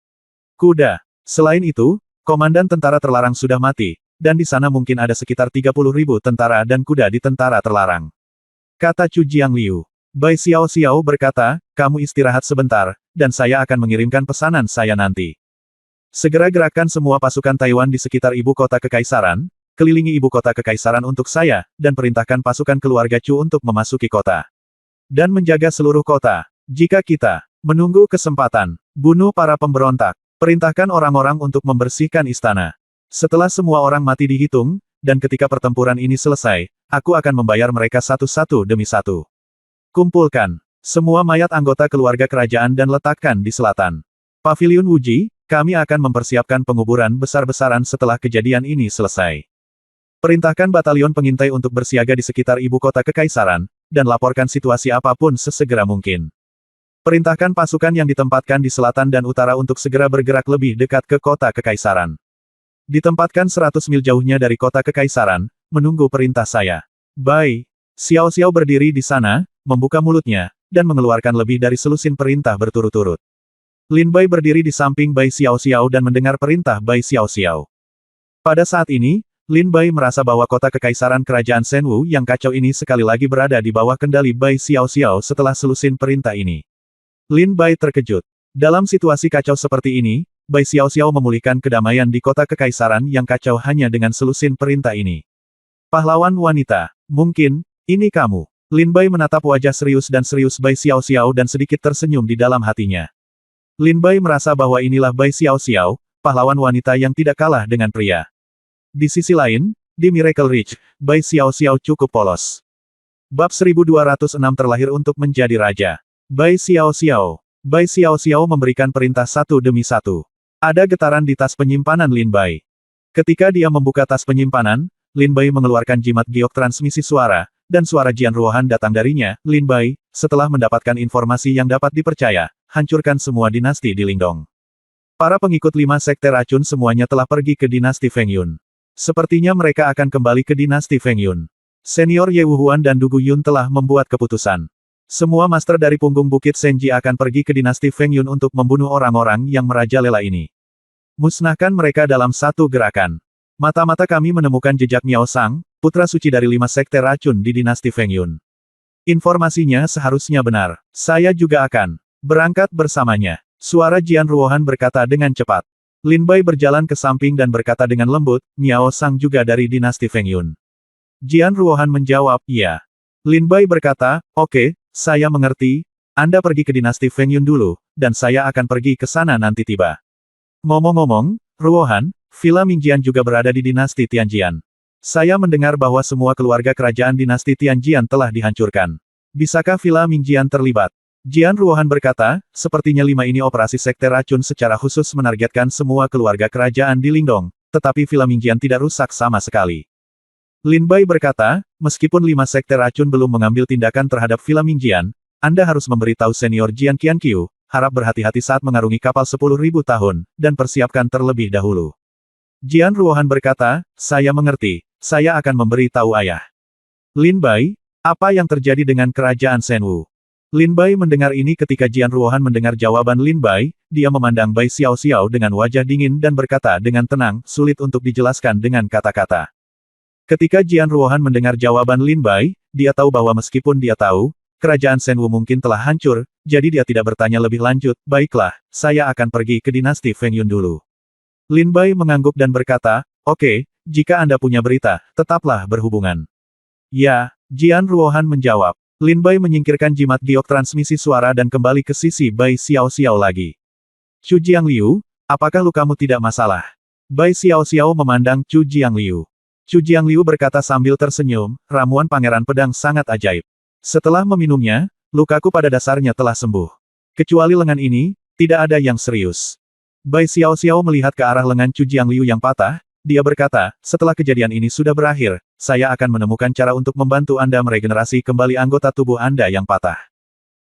Kuda. Selain itu, komandan tentara terlarang sudah mati, dan di sana mungkin ada sekitar 30.000 tentara dan kuda di tentara terlarang. Kata Chu Jiangliu. Bai Xiao berkata, kamu istirahat sebentar, dan saya akan mengirimkan pesanan saya nanti. Segera gerakkan semua pasukan Taiwan di sekitar ibu kota kekaisaran, kelilingi ibu kota kekaisaran untuk saya, dan perintahkan pasukan keluarga Chu untuk memasuki kota. Dan menjaga seluruh kota. Jika kita menunggu kesempatan, bunuh para pemberontak. Perintahkan orang-orang untuk membersihkan istana. Setelah semua orang mati dihitung, dan ketika pertempuran ini selesai, aku akan membayar mereka satu-satu demi satu. Kumpulkan semua mayat anggota keluarga kerajaan dan letakkan di selatan Paviliun Wuji. Kami akan mempersiapkan penguburan besar-besaran setelah kejadian ini selesai. Perintahkan batalion pengintai untuk bersiaga di sekitar ibu kota kekaisaran, dan laporkan situasi apapun sesegera mungkin. Perintahkan pasukan yang ditempatkan di selatan dan utara untuk segera bergerak lebih dekat ke kota kekaisaran. Ditempatkan 100 mil jauhnya dari kota kekaisaran, menunggu perintah saya. Bai Xiao berdiri di sana, membuka mulutnya, dan mengeluarkan lebih dari selusin perintah berturut-turut. Lin Bai berdiri di samping Bai Xiao dan mendengar perintah Bai Xiao. Pada saat ini, Lin Bai merasa bahwa kota kekaisaran kerajaan Shenwu yang kacau ini sekali lagi berada di bawah kendali Bai Xiao setelah selusin perintah ini. Lin Bai terkejut. Dalam situasi kacau seperti ini, Bai Xiao memulihkan kedamaian di kota kekaisaran yang kacau hanya dengan selusin perintah ini. Pahlawan wanita, mungkin, ini kamu. Lin Bai menatap wajah serius Bai Xiao dan sedikit tersenyum di dalam hatinya. Lin Bai merasa bahwa inilah Bai Xiao, pahlawan wanita yang tidak kalah dengan pria. Di sisi lain, di Miracle Ridge, Bai Xiao cukup polos. Bab 1206 terlahir untuk menjadi raja. Bai Xiao memberikan perintah satu demi satu. Ada getaran di tas penyimpanan Lin Bai. Ketika dia membuka tas penyimpanan, Lin Bai mengeluarkan jimat giok transmisi suara, dan suara Jian Ruohan datang darinya. Lin Bai, setelah mendapatkan informasi yang dapat dipercaya, hancurkan semua dinasti di Lingdong. Para pengikut 5 sekte racun semuanya telah pergi ke dinasti Feng Yun. Sepertinya mereka akan kembali ke dinasti Feng Yun. Senior Ye Wuhuan dan Du Guyun telah membuat keputusan. Semua master dari punggung Bukit Senji akan pergi ke dinasti Feng Yun untuk membunuh orang-orang yang merajalela ini. Musnahkan mereka dalam satu gerakan. Mata-mata kami menemukan jejak Miao Sang, putra suci dari 5 sekte racun di dinasti Feng Yun. Informasinya seharusnya benar. Saya juga akan berangkat bersamanya. Suara Jian Ruohan berkata dengan cepat. Lin Bai berjalan ke samping dan berkata dengan lembut, Miao Sang juga dari dinasti Feng Yun. Jian Ruohan menjawab, iya. Lin Bai berkata, oke, saya mengerti. Anda pergi ke dinasti Feng Yun dulu, dan saya akan pergi ke sana nanti tiba. Ngomong-ngomong, Ruohan, Villa Mingjian juga berada di dinasti Tianjian. Saya mendengar bahwa semua keluarga kerajaan dinasti Tianjian telah dihancurkan. Bisakah Villa Mingjian terlibat? Jian Ruohan berkata, sepertinya 5 ini operasi sekte racun secara khusus menargetkan semua keluarga kerajaan di Lingdong, tetapi Villa Mingjian tidak rusak sama sekali. Lin Bai berkata, meskipun 5 sekte racun belum mengambil tindakan terhadap Villa Mingjian, Anda harus memberitahu senior Jian Qianqiu, harap berhati-hati saat mengarungi kapal 10.000 tahun, dan persiapkan terlebih dahulu. Jian Ruohan berkata, saya mengerti, saya akan memberi tahu ayah. Lin Bai, apa yang terjadi dengan kerajaan Shenwu? Lin Bai mendengar ini ketika Jian Ruohan mendengar jawaban Lin Bai, dia memandang Bai Xiao dengan wajah dingin dan berkata dengan tenang, sulit untuk dijelaskan dengan kata-kata. Ketika Jian Ruohan mendengar jawaban Lin Bai, dia tahu bahwa meskipun dia tahu, kerajaan Shenwu mungkin telah hancur, jadi dia tidak bertanya lebih lanjut, baiklah, saya akan pergi ke dinasti Feng Yun dulu. Lin Bai mengangguk dan berkata, oke, jika Anda punya berita, tetaplah berhubungan. Ya, Jian Ruohan menjawab. Lin Bai menyingkirkan jimat giok transmisi suara dan kembali ke sisi Bai Xiao lagi. Chu Jiangliu, apakah lukamu tidak masalah? Bai Xiao memandang Chu Jiangliu. Chu Jiangliu berkata sambil tersenyum, ramuan pangeran pedang sangat ajaib. Setelah meminumnya, lukaku pada dasarnya telah sembuh. Kecuali lengan ini, tidak ada yang serius. Bai Xiao melihat ke arah lengan Chu Jiangliu yang patah, dia berkata, setelah kejadian ini sudah berakhir, saya akan menemukan cara untuk membantu Anda meregenerasi kembali anggota tubuh Anda yang patah.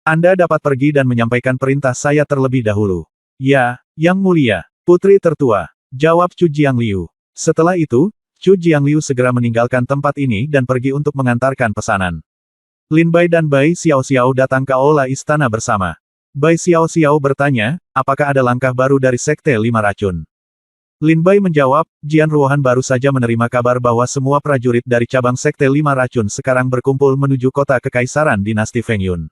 Anda dapat pergi dan menyampaikan perintah saya terlebih dahulu. Ya, Yang Mulia, Putri Tertua, jawab Chu Jiangliu. Setelah itu, Chu Jiangliu segera meninggalkan tempat ini dan pergi untuk mengantarkan pesanan. Lin Bai dan Bai Xiao datang ke aula istana bersama. Bai Xiao bertanya, apakah ada langkah baru dari Sekte 5 Racun? Lin Bai menjawab, Jian Ruohan baru saja menerima kabar bahwa semua prajurit dari cabang Sekte Lima Racun sekarang berkumpul menuju kota Kekaisaran Dinasti Feng Yun.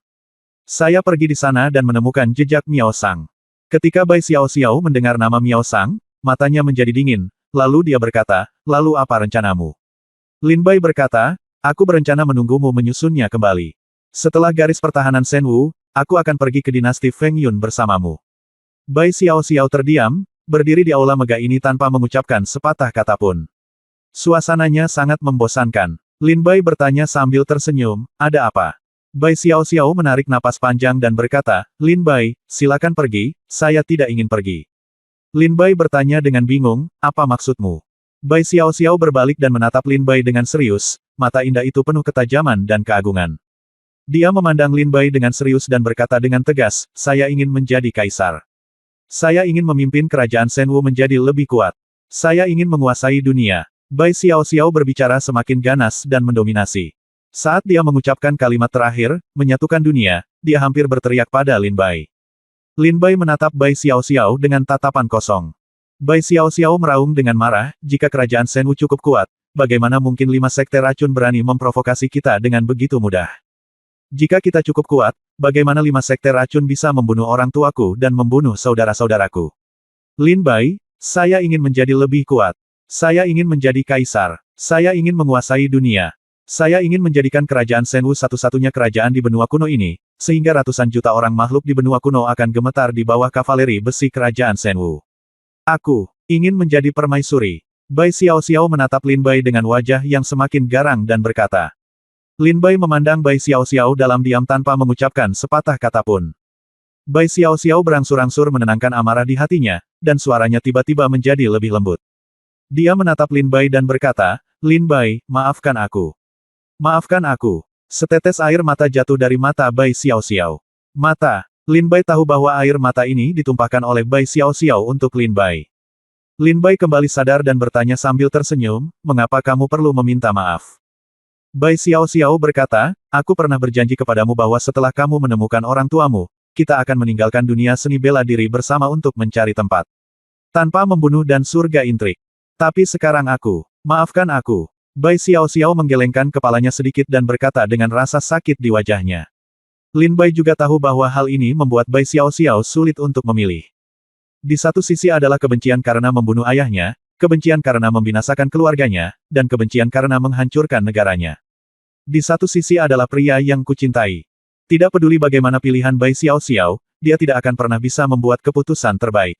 Saya pergi di sana dan menemukan jejak Miao Sang. Ketika Bai Xiao Xiao mendengar nama Miao Sang, matanya menjadi dingin, lalu dia berkata, lalu apa rencanamu? Lin Bai berkata, aku berencana menunggumu menyusunnya kembali. Setelah garis pertahanan Shen Wu, aku akan pergi ke Dinasti Feng Yun bersamamu. Bai Xiao Xiao terdiam, berdiri di aula megah ini tanpa mengucapkan sepatah kata pun. Suasananya sangat membosankan. Lin Bai bertanya sambil tersenyum, ada apa? Bai Xiao Xiao menarik napas panjang dan berkata, Lin Bai, silakan pergi, saya tidak ingin pergi. Lin Bai bertanya dengan bingung, apa maksudmu? Bai Xiao Xiao berbalik dan menatap Lin Bai dengan serius, mata indah itu penuh ketajaman dan keagungan. Dia memandang Lin Bai dengan serius dan berkata dengan tegas, saya ingin menjadi kaisar. Saya ingin memimpin kerajaan Shen Wu menjadi lebih kuat. Saya ingin menguasai dunia. Bai Xiao Xiao berbicara semakin ganas dan mendominasi. Saat dia mengucapkan kalimat terakhir, menyatukan dunia, dia hampir berteriak pada Lin Bai. Lin Bai menatap Bai Xiao Xiao dengan tatapan kosong. Bai Xiao Xiao meraung dengan marah, jika kerajaan Shen Wu cukup kuat, bagaimana mungkin 5 sekte racun berani memprovokasi kita dengan begitu mudah? Jika kita cukup kuat, bagaimana 5 sekte racun bisa membunuh orang tuaku dan membunuh saudara-saudaraku? Lin Bai, saya ingin menjadi lebih kuat. Saya ingin menjadi kaisar. Saya ingin menguasai dunia. Saya ingin menjadikan kerajaan Shen Wu satu-satunya kerajaan di benua kuno ini, sehingga ratusan juta orang makhluk di benua kuno akan gemetar di bawah kavaleri besi kerajaan Shen Wu. Aku ingin menjadi permaisuri. Bai Xiao Xiao menatap Lin Bai dengan wajah yang semakin garang dan berkata. Lin Bai memandang Bai Xiao Xiao dalam diam tanpa mengucapkan sepatah kata pun. Bai Xiao Xiao berangsur-angsur menenangkan amarah di hatinya, dan suaranya tiba-tiba menjadi lebih lembut. Dia menatap Lin Bai dan berkata, Lin Bai, maafkan aku. Maafkan aku. Setetes air mata jatuh dari mata Bai Xiao Xiao. Mata. Lin Bai tahu bahwa air mata ini ditumpahkan oleh Bai Xiao Xiao untuk Lin Bai. Lin Bai kembali sadar dan bertanya sambil tersenyum, mengapa kamu perlu meminta maaf? Bai Xiao Xiao berkata, aku pernah berjanji kepadamu bahwa setelah kamu menemukan orang tuamu, kita akan meninggalkan dunia seni bela diri bersama untuk mencari tempat. Tanpa membunuh dan surga intrik. Tapi sekarang maafkan aku. Bai Xiao Xiao menggelengkan kepalanya sedikit dan berkata dengan rasa sakit di wajahnya. Lin Bai juga tahu bahwa hal ini membuat Bai Xiao Xiao sulit untuk memilih. Di satu sisi adalah kebencian karena membunuh ayahnya, kebencian karena membinasakan keluarganya, dan kebencian karena menghancurkan negaranya. Di satu sisi adalah pria yang kucintai. Tidak peduli bagaimana pilihan Bai Xiao Xiao, dia tidak akan pernah bisa membuat keputusan terbaik.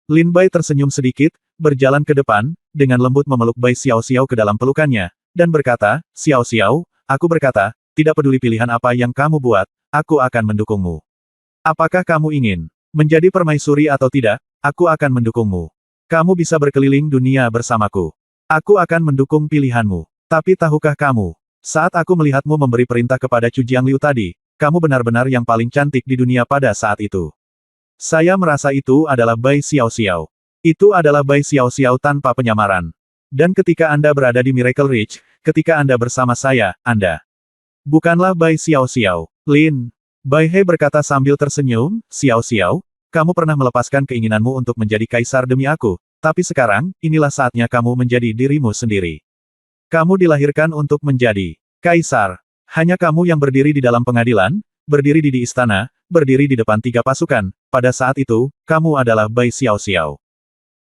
Lin Bai tersenyum sedikit, berjalan ke depan, dengan lembut memeluk Bai Xiao Xiao ke dalam pelukannya, dan berkata, Xiao Xiao, aku berkata, tidak peduli pilihan apa yang kamu buat, aku akan mendukungmu. Apakah kamu ingin menjadi permaisuri atau tidak, aku akan mendukungmu. Kamu bisa berkeliling dunia bersamaku. Aku akan mendukung pilihanmu. Tapi tahukah kamu, saat aku melihatmu memberi perintah kepada Chu Jiangliu tadi, kamu benar-benar yang paling cantik di dunia pada saat itu. Saya merasa itu adalah Bai Xiao Xiao. Itu adalah Bai Xiao Xiao tanpa penyamaran. Dan ketika Anda berada di Miracle Ridge, ketika Anda bersama saya, Anda bukanlah Bai Xiao Xiao. Lin Bai He berkata sambil tersenyum, Xiao Xiao, kamu pernah melepaskan keinginanmu untuk menjadi kaisar demi aku, tapi sekarang, inilah saatnya kamu menjadi dirimu sendiri. Kamu dilahirkan untuk menjadi kaisar. Hanya kamu yang berdiri di dalam pengadilan, berdiri di istana, berdiri di depan 3 pasukan, pada saat itu, kamu adalah Bai Xiao Xiao.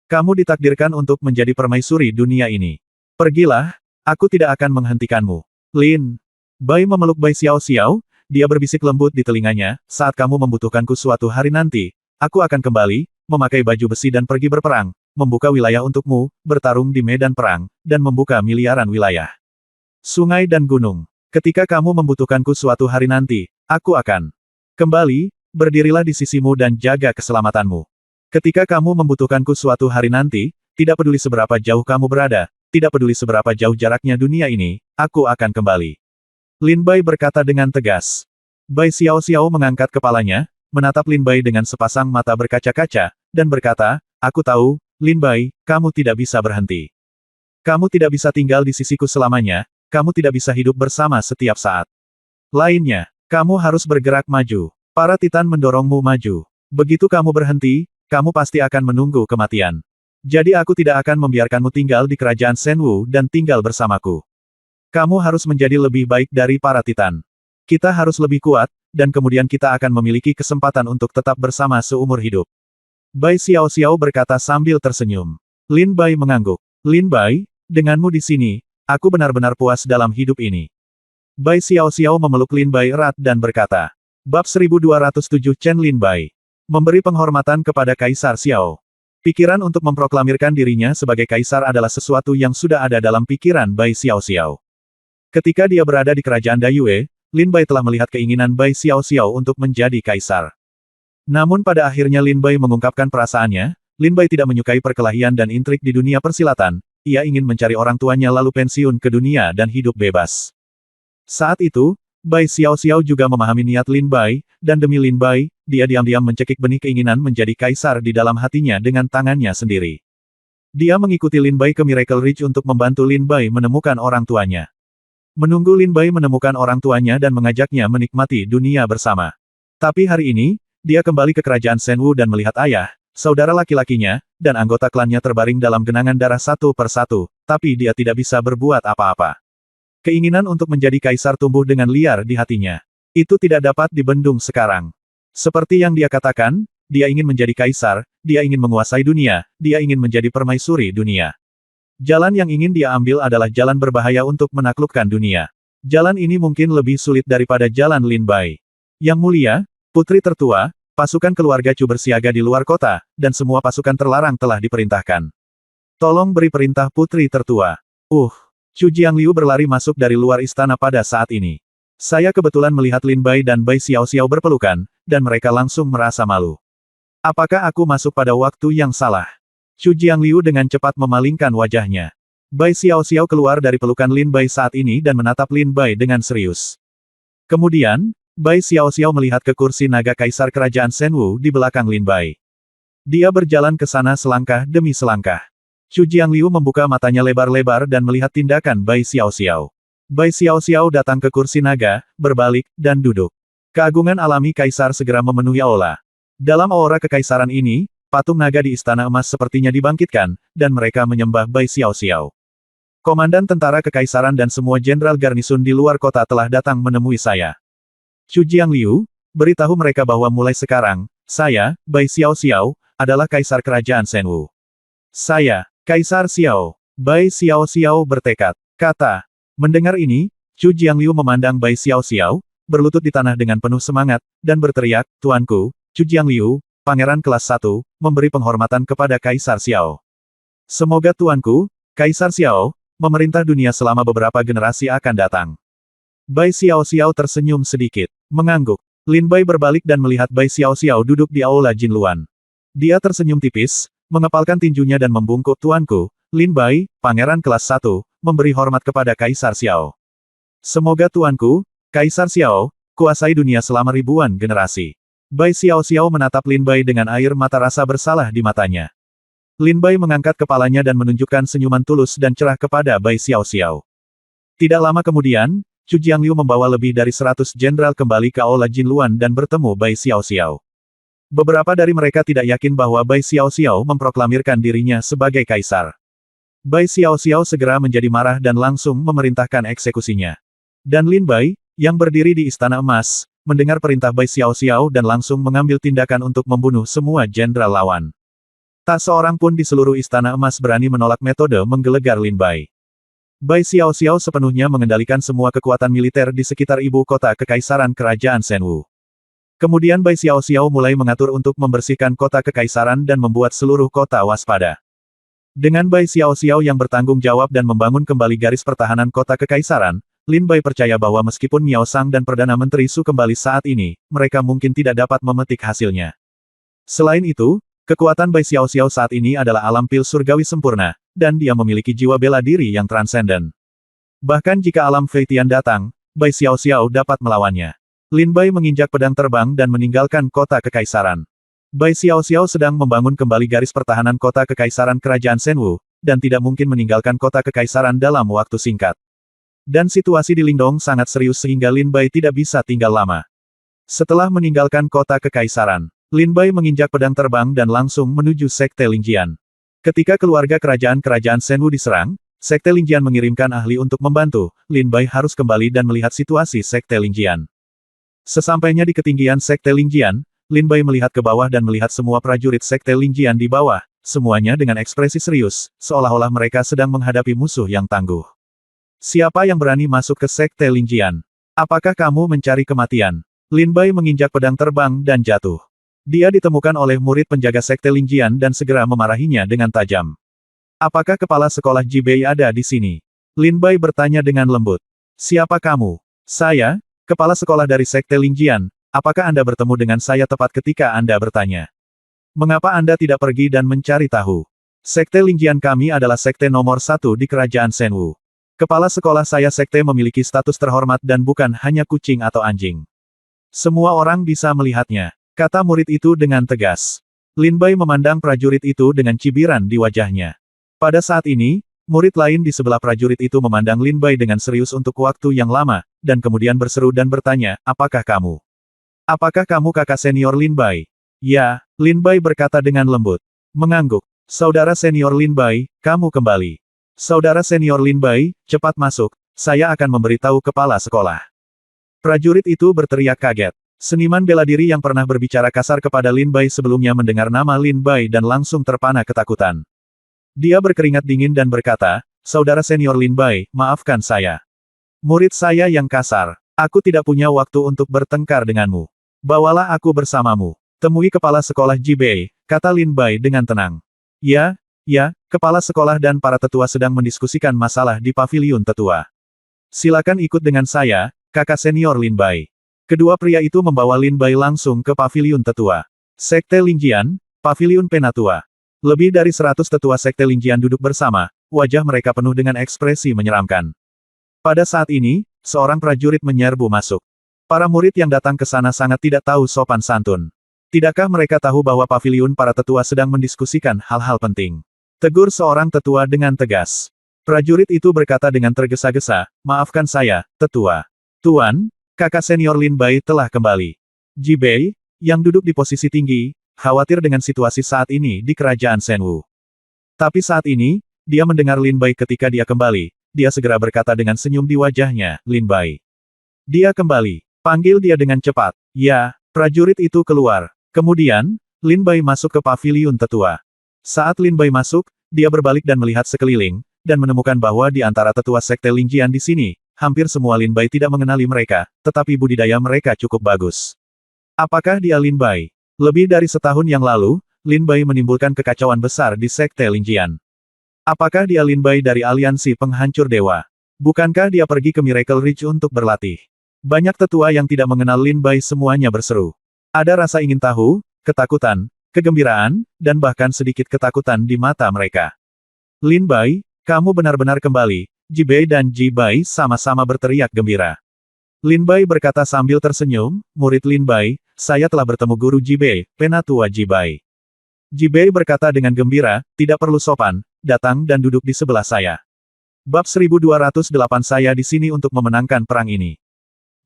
Kamu ditakdirkan untuk menjadi permaisuri dunia ini. Pergilah, aku tidak akan menghentikanmu. Lin Bai memeluk Bai Xiao Xiao, dia berbisik lembut di telinganya, saat kamu membutuhkanku suatu hari nanti, aku akan kembali, memakai baju besi dan pergi berperang, membuka wilayah untukmu, bertarung di medan perang, dan membuka miliaran wilayah. Sungai dan gunung. Ketika kamu membutuhkanku suatu hari nanti, aku akan kembali, berdirilah di sisimu dan jaga keselamatanmu. Ketika kamu membutuhkanku suatu hari nanti, tidak peduli seberapa jauh kamu berada, tidak peduli seberapa jauh jaraknya dunia ini, aku akan kembali. Lin Bai berkata dengan tegas. Bai Xiao Xiao mengangkat kepalanya, menatap Lin Bai dengan sepasang mata berkaca-kaca, dan berkata, aku tahu, Lin Bai, kamu tidak bisa berhenti. Kamu tidak bisa tinggal di sisiku selamanya, kamu tidak bisa hidup bersama setiap saat. Lainnya, kamu harus bergerak maju. Para Titan mendorongmu maju. Begitu kamu berhenti, kamu pasti akan menunggu kematian. Jadi aku tidak akan membiarkanmu tinggal di kerajaan Shenwu dan tinggal bersamaku. Kamu harus menjadi lebih baik dari para Titan. Kita harus lebih kuat, dan kemudian kita akan memiliki kesempatan untuk tetap bersama seumur hidup. Bai Xiao berkata sambil tersenyum. Lin Bai mengangguk. Lin Bai, denganmu di sini, aku benar-benar puas dalam hidup ini. Bai Xiao memeluk Lin Bai erat dan berkata. Bab 1207 Chen Lin Bai. Memberi penghormatan kepada Kaisar Xiao. Pikiran untuk memproklamirkan dirinya sebagai kaisar adalah sesuatu yang sudah ada dalam pikiran Bai Xiao. Ketika dia berada di kerajaan Dayue, Lin Bai telah melihat keinginan Bai Xiao untuk menjadi kaisar. Namun pada akhirnya Lin Bai mengungkapkan perasaannya, Lin Bai tidak menyukai perkelahian dan intrik di dunia persilatan, ia ingin mencari orang tuanya lalu pensiun ke dunia dan hidup bebas. Saat itu, Bai Xiao juga memahami niat Lin Bai, dan demi Lin Bai, dia diam-diam mencekik benih keinginan menjadi kaisar di dalam hatinya dengan tangannya sendiri. Dia mengikuti Lin Bai ke Miracle Ridge untuk membantu Lin Bai menemukan orang tuanya. Menunggu Lin Bai menemukan orang tuanya dan mengajaknya menikmati dunia bersama. Tapi hari ini, dia kembali ke kerajaan Shenwu dan melihat ayah, saudara laki-lakinya, dan anggota klannya terbaring dalam genangan darah satu persatu, tapi dia tidak bisa berbuat apa-apa. Keinginan untuk menjadi kaisar tumbuh dengan liar di hatinya. Itu tidak dapat dibendung sekarang. Seperti yang dia katakan, dia ingin menjadi kaisar, dia ingin menguasai dunia, dia ingin menjadi permaisuri dunia. Jalan yang ingin dia ambil adalah jalan berbahaya untuk menaklukkan dunia. Jalan ini mungkin lebih sulit daripada jalan Lin Bai. Yang mulia, putri tertua, pasukan keluarga Chu bersiaga di luar kota, dan semua pasukan terlarang telah diperintahkan. Tolong beri perintah putri tertua. Chu Jiangliu berlari masuk dari luar istana pada saat ini. Saya kebetulan melihat Lin Bai dan Bai Xiao berpelukan, dan mereka langsung merasa malu. Apakah aku masuk pada waktu yang salah? Chu Jiangliu dengan cepat memalingkan wajahnya. Bai Xiao keluar dari pelukan Lin Bai saat ini dan menatap Lin Bai dengan serius. Kemudian, Bai Xiao melihat ke kursi naga kaisar kerajaan Shenwu di belakang Lin Bai. Dia berjalan ke sana selangkah demi selangkah. Chu Jiangliu membuka matanya lebar-lebar dan melihat tindakan Bai Xiao. Bai Xiao datang ke kursi naga, berbalik, dan duduk. Keagungan alami kaisar segera memenuhi aula. Dalam aura kekaisaran ini, patung naga di Istana Emas sepertinya dibangkitkan, dan mereka menyembah Bai Xiao. Komandan tentara kekaisaran dan semua jenderal garnisun di luar kota telah datang menemui saya. Chu Jiangliu, beritahu mereka bahwa mulai sekarang, saya, Bai Xiao, adalah kaisar kerajaan Shenwu. Saya, Kaisar Xiao. Bai Xiao bertekad. Kata. Mendengar ini, Chu Jiangliu memandang Bai Xiao, berlutut di tanah dengan penuh semangat, dan berteriak, Tuanku, Chu Jiangliu, Pangeran kelas 1, memberi penghormatan kepada Kaisar Xiao. Semoga Tuanku, Kaisar Xiao, memerintah dunia selama beberapa generasi akan datang. Bai Xiao tersenyum sedikit, mengangguk. Lin Bai berbalik dan melihat Bai Xiao duduk di aula Jinluan. Dia tersenyum tipis, mengepalkan tinjunya dan membungkuk, Tuanku, Lin Bai, Pangeran kelas 1, memberi hormat kepada Kaisar Xiao. Semoga Tuanku, Kaisar Xiao, kuasai dunia selama ribuan generasi. Bai Xiao menatap Lin Bai dengan air mata rasa bersalah di matanya. Lin Bai mengangkat kepalanya dan menunjukkan senyuman tulus dan cerah kepada Bai Xiao. Tidak lama kemudian, Chu Jiangliu membawa lebih dari 100 jenderal kembali ke aula Jinluan dan bertemu Bai Xiao. Beberapa dari mereka tidak yakin bahwa Bai Xiao memproklamirkan dirinya sebagai kaisar. Bai Xiao segera menjadi marah dan langsung memerintahkan eksekusinya. Dan Lin Bai, yang berdiri di Istana Emas, mendengar perintah Bai Xiao dan langsung mengambil tindakan untuk membunuh semua jenderal lawan. Tak seorang pun di seluruh Istana Emas berani menolak metode menggelegar Lin Bai. Bai Xiao sepenuhnya mengendalikan semua kekuatan militer di sekitar ibu kota kekaisaran kerajaan Shenwu. Kemudian Bai Xiao mulai mengatur untuk membersihkan kota kekaisaran dan membuat seluruh kota waspada. Dengan Bai Xiao yang bertanggung jawab dan membangun kembali garis pertahanan kota kekaisaran, Lin Bai percaya bahwa meskipun Miao Sang dan Perdana Menteri Su kembali saat ini, mereka mungkin tidak dapat memetik hasilnya. Selain itu, kekuatan Bai Xiao saat ini adalah alam pil surgawi sempurna, dan dia memiliki jiwa bela diri yang transenden. Bahkan jika alam Fei Tian datang, Bai Xiao dapat melawannya. Lin Bai menginjak pedang terbang dan meninggalkan kota kekaisaran. Bai Xiao sedang membangun kembali garis pertahanan kota kekaisaran kerajaan Shenwu, dan tidak mungkin meninggalkan kota kekaisaran dalam waktu singkat. Dan situasi di Lingdong sangat serius sehingga Lin Bai tidak bisa tinggal lama. Setelah meninggalkan kota kekaisaran, Lin Bai menginjak pedang terbang dan langsung menuju Sekte Lingjian. Ketika keluarga kerajaan Senwu diserang, Sekte Lingjian mengirimkan ahli untuk membantu. Lin Bai harus kembali dan melihat situasi Sekte Lingjian. Sesampainya di ketinggian Sekte Lingjian, Lin Bai melihat ke bawah dan melihat semua prajurit Sekte Lingjian di bawah, semuanya dengan ekspresi serius, seolah-olah mereka sedang menghadapi musuh yang tangguh. Siapa yang berani masuk ke Sekte Lingjian? Apakah kamu mencari kematian? Lin Bai menginjak pedang terbang dan jatuh. Dia ditemukan oleh murid penjaga Sekte Lingjian dan segera memarahinya dengan tajam. Apakah kepala sekolah Ji Bei ada di sini? Lin Bai bertanya dengan lembut. Siapa kamu? Saya, kepala sekolah dari Sekte Lingjian. Apakah Anda bertemu dengan saya tepat ketika Anda bertanya? Mengapa Anda tidak pergi dan mencari tahu? Sekte Lingjian kami adalah sekte nomor 1 di kerajaan Senwu. Kepala sekolah saya sekte memiliki status terhormat dan bukan hanya kucing atau anjing. Semua orang bisa melihatnya, kata murid itu dengan tegas. Lin Bai memandang prajurit itu dengan cibiran di wajahnya. Pada saat ini, murid lain di sebelah prajurit itu memandang Lin Bai dengan serius untuk waktu yang lama, dan kemudian berseru dan bertanya, apakah kamu? Apakah kamu kakak senior Lin Bai? Ya, Lin Bai berkata dengan lembut. Mengangguk. Saudara senior Lin Bai, kamu kembali. Saudara senior Lin Bai, cepat masuk, saya akan memberitahu kepala sekolah. Prajurit itu berteriak kaget. Seniman bela diri yang pernah berbicara kasar kepada Lin Bai sebelumnya mendengar nama Lin Bai dan langsung terpana ketakutan. Dia berkeringat dingin dan berkata, saudara senior Lin Bai, maafkan saya. Murid saya yang kasar. Aku tidak punya waktu untuk bertengkar denganmu. Bawalah aku bersamamu. Temui kepala sekolah Ji Bei, kata Lin Bai dengan tenang. Ya, kepala sekolah dan para tetua sedang mendiskusikan masalah di paviliun tetua. Silakan ikut dengan saya, kakak senior Lin Bai. Kedua pria itu membawa Lin Bai langsung ke paviliun tetua. Sekte Lingjian, paviliun penatua. Lebih dari 100 tetua Sekte Lingjian duduk bersama, wajah mereka penuh dengan ekspresi menyeramkan. Pada saat ini, seorang prajurit menyerbu masuk. Para murid yang datang ke sana sangat tidak tahu sopan santun. Tidakkah mereka tahu bahwa paviliun para tetua sedang mendiskusikan hal-hal penting? Tegur seorang tetua dengan tegas. Prajurit itu berkata dengan tergesa-gesa, maafkan saya, tetua. Tuan, kakak senior Lin Bai telah kembali. Ji Bei, yang duduk di posisi tinggi, khawatir dengan situasi saat ini di kerajaan Senwu. Tapi saat ini, dia mendengar Lin Bai ketika dia kembali, dia segera berkata dengan senyum di wajahnya, Lin Bai. Dia kembali. Panggil dia dengan cepat. Ya, prajurit itu keluar. Kemudian, Lin Bai masuk ke paviliun tetua. Saat Lin Bai masuk, dia berbalik dan melihat sekeliling, dan menemukan bahwa di antara tetua Sekte Lingjian di sini, hampir semua Lin Bai tidak mengenali mereka, tetapi budidaya mereka cukup bagus. Apakah dia Lin Bai? Lebih dari setahun yang lalu, Lin Bai menimbulkan kekacauan besar di Sekte Lingjian. Apakah dia Lin Bai dari aliansi penghancur dewa? Bukankah dia pergi ke Miracle Ridge untuk berlatih? Banyak tetua yang tidak mengenal Lin Bai semuanya berseru. Ada rasa ingin tahu, ketakutan, kegembiraan, dan bahkan sedikit ketakutan di mata mereka. Lin Bai, kamu benar-benar kembali. Ji Bei dan Ji Bai sama-sama berteriak gembira. Lin Bai berkata sambil tersenyum, murid Lin Bai, saya telah bertemu guru Ji Bei, penatua Ji Bai. Ji Bei berkata dengan gembira, tidak perlu sopan, datang dan duduk di sebelah saya. Bab 1208 saya di sini untuk memenangkan perang ini.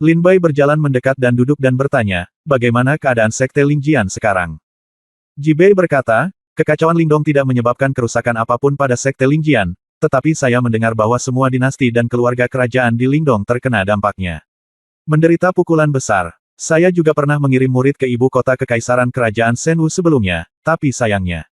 Lin Bai berjalan mendekat dan duduk dan bertanya, bagaimana keadaan Sekte Lingjian sekarang? Ji Bei berkata, kekacauan Lingdong tidak menyebabkan kerusakan apapun pada Sekte Lingjian, tetapi saya mendengar bahwa semua dinasti dan keluarga kerajaan di Lingdong terkena dampaknya. Menderita pukulan besar. Saya juga pernah mengirim murid ke ibu kota kekaisaran kerajaan Senwu sebelumnya, tapi sayangnya.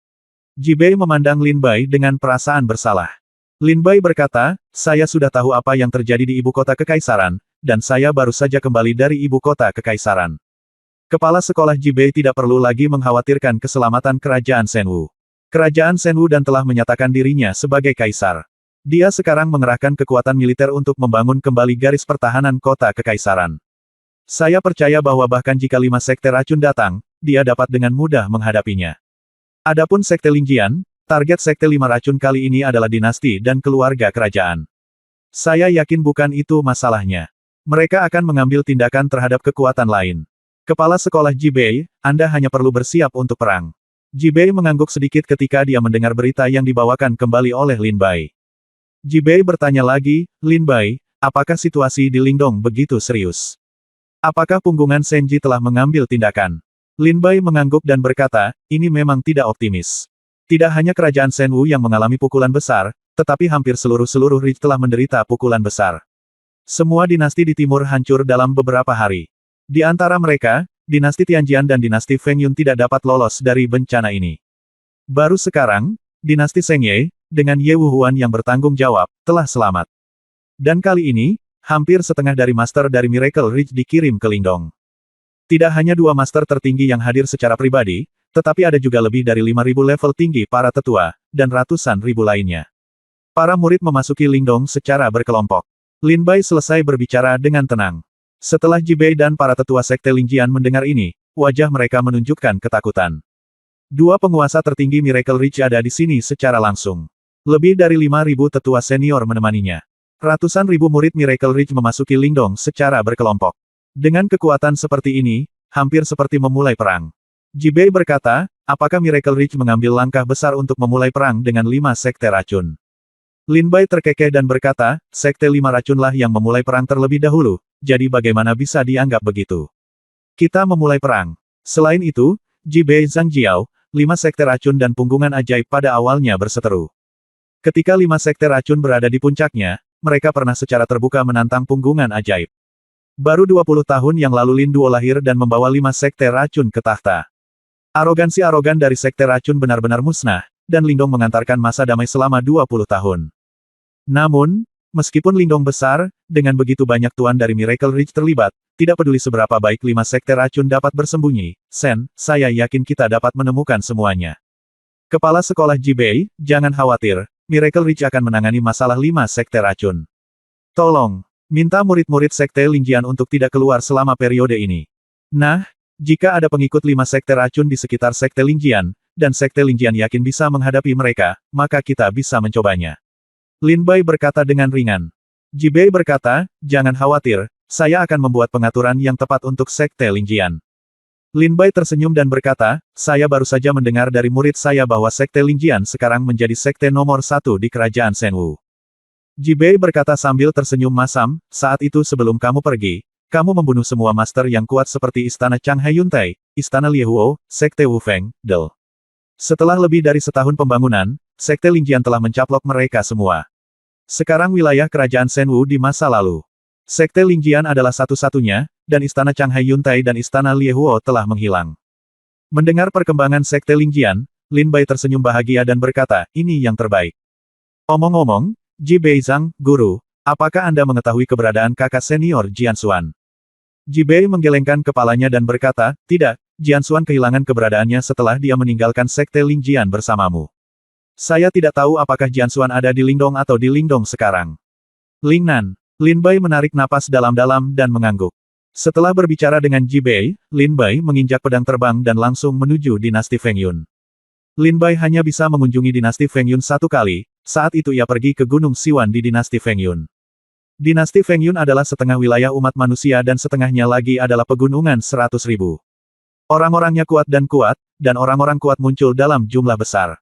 Ji Bei memandang Lin Bai dengan perasaan bersalah. Lin Bai berkata, saya sudah tahu apa yang terjadi di ibu kota kekaisaran, dan saya baru saja kembali dari ibu kota kekaisaran. Kepala sekolah Ji Bei tidak perlu lagi mengkhawatirkan keselamatan kerajaan Senwu. Kerajaan Senwu dan telah menyatakan dirinya sebagai kaisar. Dia sekarang mengerahkan kekuatan militer untuk membangun kembali garis pertahanan kota kekaisaran. Saya percaya bahwa bahkan jika 5 sekte racun datang, dia dapat dengan mudah menghadapinya. Adapun Sekte Lingjian, target Sekte 5 racun kali ini adalah dinasti dan keluarga kerajaan. Saya yakin bukan itu masalahnya. Mereka akan mengambil tindakan terhadap kekuatan lain. Kepala sekolah Ji Bei, Anda hanya perlu bersiap untuk perang. Ji Bei mengangguk sedikit ketika dia mendengar berita yang dibawakan kembali oleh Lin Bai. Ji Bei bertanya lagi, Lin Bai, apakah situasi di Lingdong begitu serius? Apakah punggungan Senji telah mengambil tindakan? Lin Bai mengangguk dan berkata, ini memang tidak optimis. Tidak hanya kerajaan Shenwu yang mengalami pukulan besar, tetapi hampir seluruh Ridge telah menderita pukulan besar. Semua dinasti di timur hancur dalam beberapa hari. Di antara mereka, dinasti Tianjian dan dinasti Feng Yun tidak dapat lolos dari bencana ini. Baru sekarang, dinasti Sheng Ye, dengan Ye Wuhuan yang bertanggung jawab, telah selamat. Dan kali ini, hampir setengah dari master dari Miracle Ridge dikirim ke Lingdong. Tidak hanya 2 master tertinggi yang hadir secara pribadi, tetapi ada juga lebih dari 5.000 level tinggi para tetua, dan ratusan ribu lainnya. Para murid memasuki Lingdong secara berkelompok. Lin Bai selesai berbicara dengan tenang. Setelah Jibei dan para tetua sekte Lingjian mendengar ini, wajah mereka menunjukkan ketakutan. 2 penguasa tertinggi Miracle Ridge ada di sini secara langsung. Lebih dari 5.000 tetua senior menemaninya. Ratusan ribu murid Miracle Ridge memasuki Lingdong secara berkelompok. Dengan kekuatan seperti ini, hampir seperti memulai perang. Jibei berkata, apakah Miracle Ridge mengambil langkah besar untuk memulai perang dengan 5 sekte racun? Lin Bai terkekeh dan berkata, sekte 5 racunlah yang memulai perang terlebih dahulu, jadi bagaimana bisa dianggap begitu? Kita memulai perang. Selain itu, Jibei Zhang Jiao, 5 sekte racun dan punggungan ajaib pada awalnya berseteru. Ketika 5 sekte racun berada di puncaknya, mereka pernah secara terbuka menantang punggungan ajaib. Baru 20 tahun yang lalu Lin Duo lahir dan membawa 5 sekte racun ke tahta. Arogansi arogan dari sekte racun benar-benar musnah, dan Lingdong mengantarkan masa damai selama 20 tahun. Namun, meskipun Lingdong besar, dengan begitu banyak tuan dari Miracle Ridge terlibat, tidak peduli seberapa baik 5 sekte racun dapat bersembunyi, Sen, saya yakin kita dapat menemukan semuanya. Kepala Sekolah Jibei, jangan khawatir, Miracle Ridge akan menangani masalah 5 sekte racun. Tolong, minta murid-murid sekte Lingjian untuk tidak keluar selama periode ini. Nah, jika ada pengikut 5 sekte racun di sekitar sekte Lingjian, dan sekte Lingjian yakin bisa menghadapi mereka, maka kita bisa mencobanya. Lin Bai berkata dengan ringan. Jibei berkata, jangan khawatir, saya akan membuat pengaturan yang tepat untuk sekte Lingjian. Lin Bai tersenyum dan berkata, saya baru saja mendengar dari murid saya bahwa sekte Lingjian sekarang menjadi sekte nomor 1 di kerajaan Shenwu. Jibei berkata sambil tersenyum masam, saat itu sebelum kamu pergi, kamu membunuh semua master yang kuat seperti Istana Changhai Yuntai, Istana Liehuo, Sekte Wu Feng, Del. Setelah lebih dari setahun pembangunan, Sekte Lingjian telah mencaplok mereka semua. Sekarang wilayah kerajaan Shenwu di masa lalu. Sekte Lingjian adalah satu-satunya, dan Istana Changhai Yuntai dan Istana Liehuo telah menghilang. Mendengar perkembangan Sekte Lingjian, Lin Bai tersenyum bahagia dan berkata, ini yang terbaik. Omong-omong, Jibei Zhang, guru, apakah Anda mengetahui keberadaan kakak senior Jianxuan? Jibei menggelengkan kepalanya dan berkata, tidak, Jianxuan kehilangan keberadaannya setelah dia meninggalkan sekte Lingjian bersamamu. Saya tidak tahu apakah Jianxuan ada di Lingdong atau di Lingdong sekarang. Lingnan, Lin Bai menarik napas dalam-dalam dan mengangguk. Setelah berbicara dengan Jibei, Lin Bai menginjak pedang terbang dan langsung menuju dinasti Feng Yun. Lin Bai hanya bisa mengunjungi dinasti Feng Yun 1 kali, saat itu ia pergi ke Gunung Siwan di dinasti Feng Yun. Dinasti Feng Yun adalah setengah wilayah umat manusia dan setengahnya lagi adalah pegunungan 100.000. Orang-orangnya kuat, dan orang-orang kuat muncul dalam jumlah besar.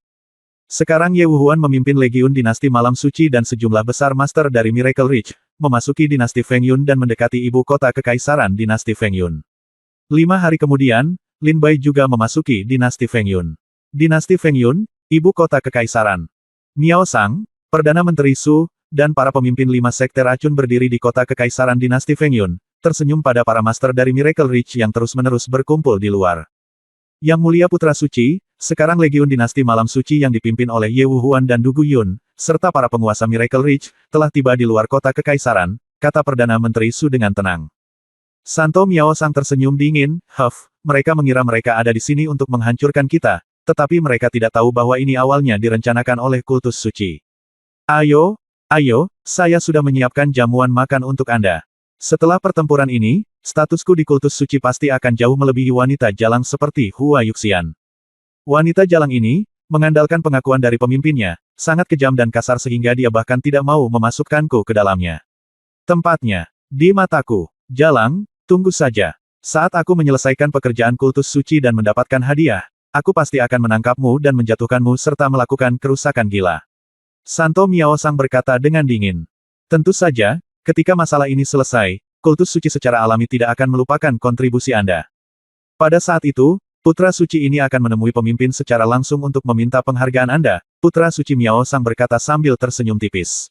Sekarang Ye Wuhuan memimpin Legiun Dinasti Malam Suci dan sejumlah besar master dari Miracle Ridge, memasuki dinasti Feng Yun dan mendekati ibu kota kekaisaran dinasti Feng Yun. 5 hari kemudian, Lin Bai juga memasuki dinasti Feng Yun. Dinasti Feng Yun, ibu kota kekaisaran. Miao Sang, Perdana Menteri Su, dan para pemimpin 5 sekte racun berdiri di kota kekaisaran dinasti Feng Yun, tersenyum pada para master dari Miracle Ridge yang terus-menerus berkumpul di luar. Yang Mulia Putra Suci, sekarang Legiun Dinasti Malam Suci yang dipimpin oleh Ye Wuhuan dan Du Guyun, serta para penguasa Miracle Ridge, telah tiba di luar kota kekaisaran, kata Perdana Menteri Su dengan tenang. Santo Miao Sang tersenyum dingin, mereka mengira mereka ada di sini untuk menghancurkan kita, tetapi mereka tidak tahu bahwa ini awalnya direncanakan oleh kultus suci. Ayo, saya sudah menyiapkan jamuan makan untuk Anda. Setelah pertempuran ini, statusku di kultus suci pasti akan jauh melebihi wanita jalang seperti Hua Yuxian. Wanita jalang ini, mengandalkan pengakuan dari pemimpinnya, sangat kejam dan kasar sehingga dia bahkan tidak mau memasukkanku ke dalamnya. Tempatnya, di mataku. Jalang, tunggu saja. Saat aku menyelesaikan pekerjaan kultus suci dan mendapatkan hadiah, aku pasti akan menangkapmu dan menjatuhkanmu serta melakukan kerusakan gila. Santo Miao Sang berkata dengan dingin. Tentu saja, ketika masalah ini selesai, kultus suci secara alami tidak akan melupakan kontribusi Anda. Pada saat itu, Putra suci ini akan menemui pemimpin secara langsung untuk meminta penghargaan Anda, Putra suci Miao Sang berkata sambil tersenyum tipis.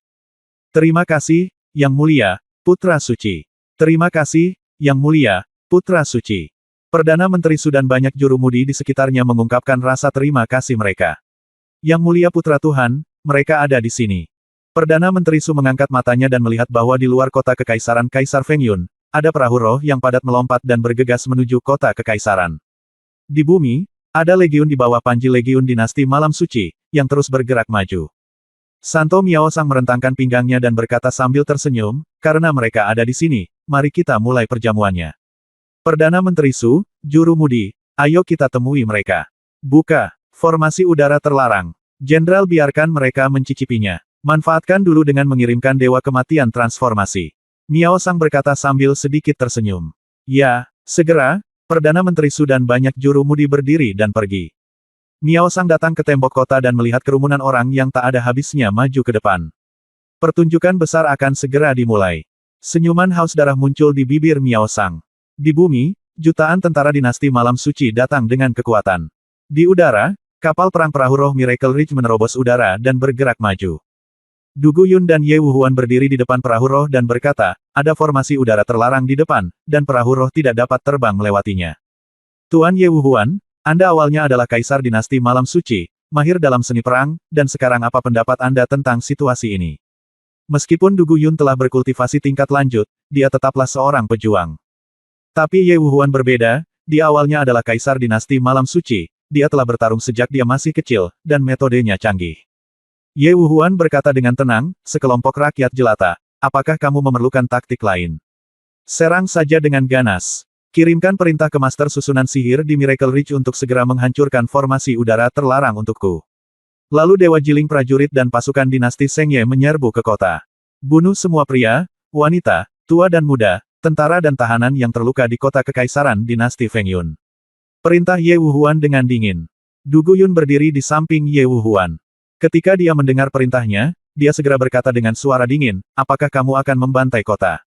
Terima kasih, Yang Mulia, Putra suci. Terima kasih, Yang Mulia, Putra suci. Perdana Menteri Su dan banyak jurumudi di sekitarnya mengungkapkan rasa terima kasih mereka. Yang Mulia Putra Tuhan, mereka ada di sini. Perdana Menteri Su mengangkat matanya dan melihat bahwa di luar kota kekaisaran Kaisar Feng Yun, ada perahu roh yang padat melompat dan bergegas menuju kota kekaisaran. Di bumi, ada legiun di bawah panji legiun dinasti Malam Suci, yang terus bergerak maju. Santo Miao Sang merentangkan pinggangnya dan berkata sambil tersenyum, karena mereka ada di sini, mari kita mulai perjamuannya. Perdana Menteri Su, jurumudi, ayo kita temui mereka. Buka, formasi udara terlarang. Jenderal biarkan mereka mencicipinya. Manfaatkan dulu dengan mengirimkan Dewa Kematian Transformasi. Miao Sang berkata sambil sedikit tersenyum. Ya, segera, Perdana Menteri Su dan banyak jurumudi berdiri dan pergi. Miao Sang datang ke tembok kota dan melihat kerumunan orang yang tak ada habisnya maju ke depan. Pertunjukan besar akan segera dimulai. Senyuman haus darah muncul di bibir Miao Sang. Di bumi, jutaan tentara dinasti Malam Suci datang dengan kekuatan. Di udara, kapal perang perahu roh Miracle Ridge menerobos udara dan bergerak maju. Du Guyun dan Ye Wuhuan berdiri di depan perahu roh dan berkata, ada formasi udara terlarang di depan, dan perahu roh tidak dapat terbang melewatinya. Tuan Ye Wuhuan, Anda awalnya adalah kaisar dinasti Malam Suci, mahir dalam seni perang, dan sekarang apa pendapat Anda tentang situasi ini? Meskipun Du Guyun telah berkultivasi tingkat lanjut, dia tetaplah seorang pejuang. Tapi Ye Wuhuan berbeda, dia awalnya adalah kaisar dinasti Malam Suci, dia telah bertarung sejak dia masih kecil, dan metodenya canggih. Ye Wuhuan berkata dengan tenang, sekelompok rakyat jelata, apakah kamu memerlukan taktik lain? Serang saja dengan ganas. Kirimkan perintah ke Master Susunan Sihir di Miracle Ridge untuk segera menghancurkan formasi udara terlarang untukku. Lalu Dewa Jiling prajurit dan pasukan dinasti Sengye menyerbu ke kota. Bunuh semua pria, wanita, tua dan muda, tentara dan tahanan yang terluka di kota kekaisaran dinasti Feng Yun. Perintah Ye Wuhuan dengan dingin. Du Guyun berdiri di samping Ye Wuhuan. Ketika dia mendengar perintahnya, dia segera berkata dengan suara dingin, apakah kamu akan membantai kota?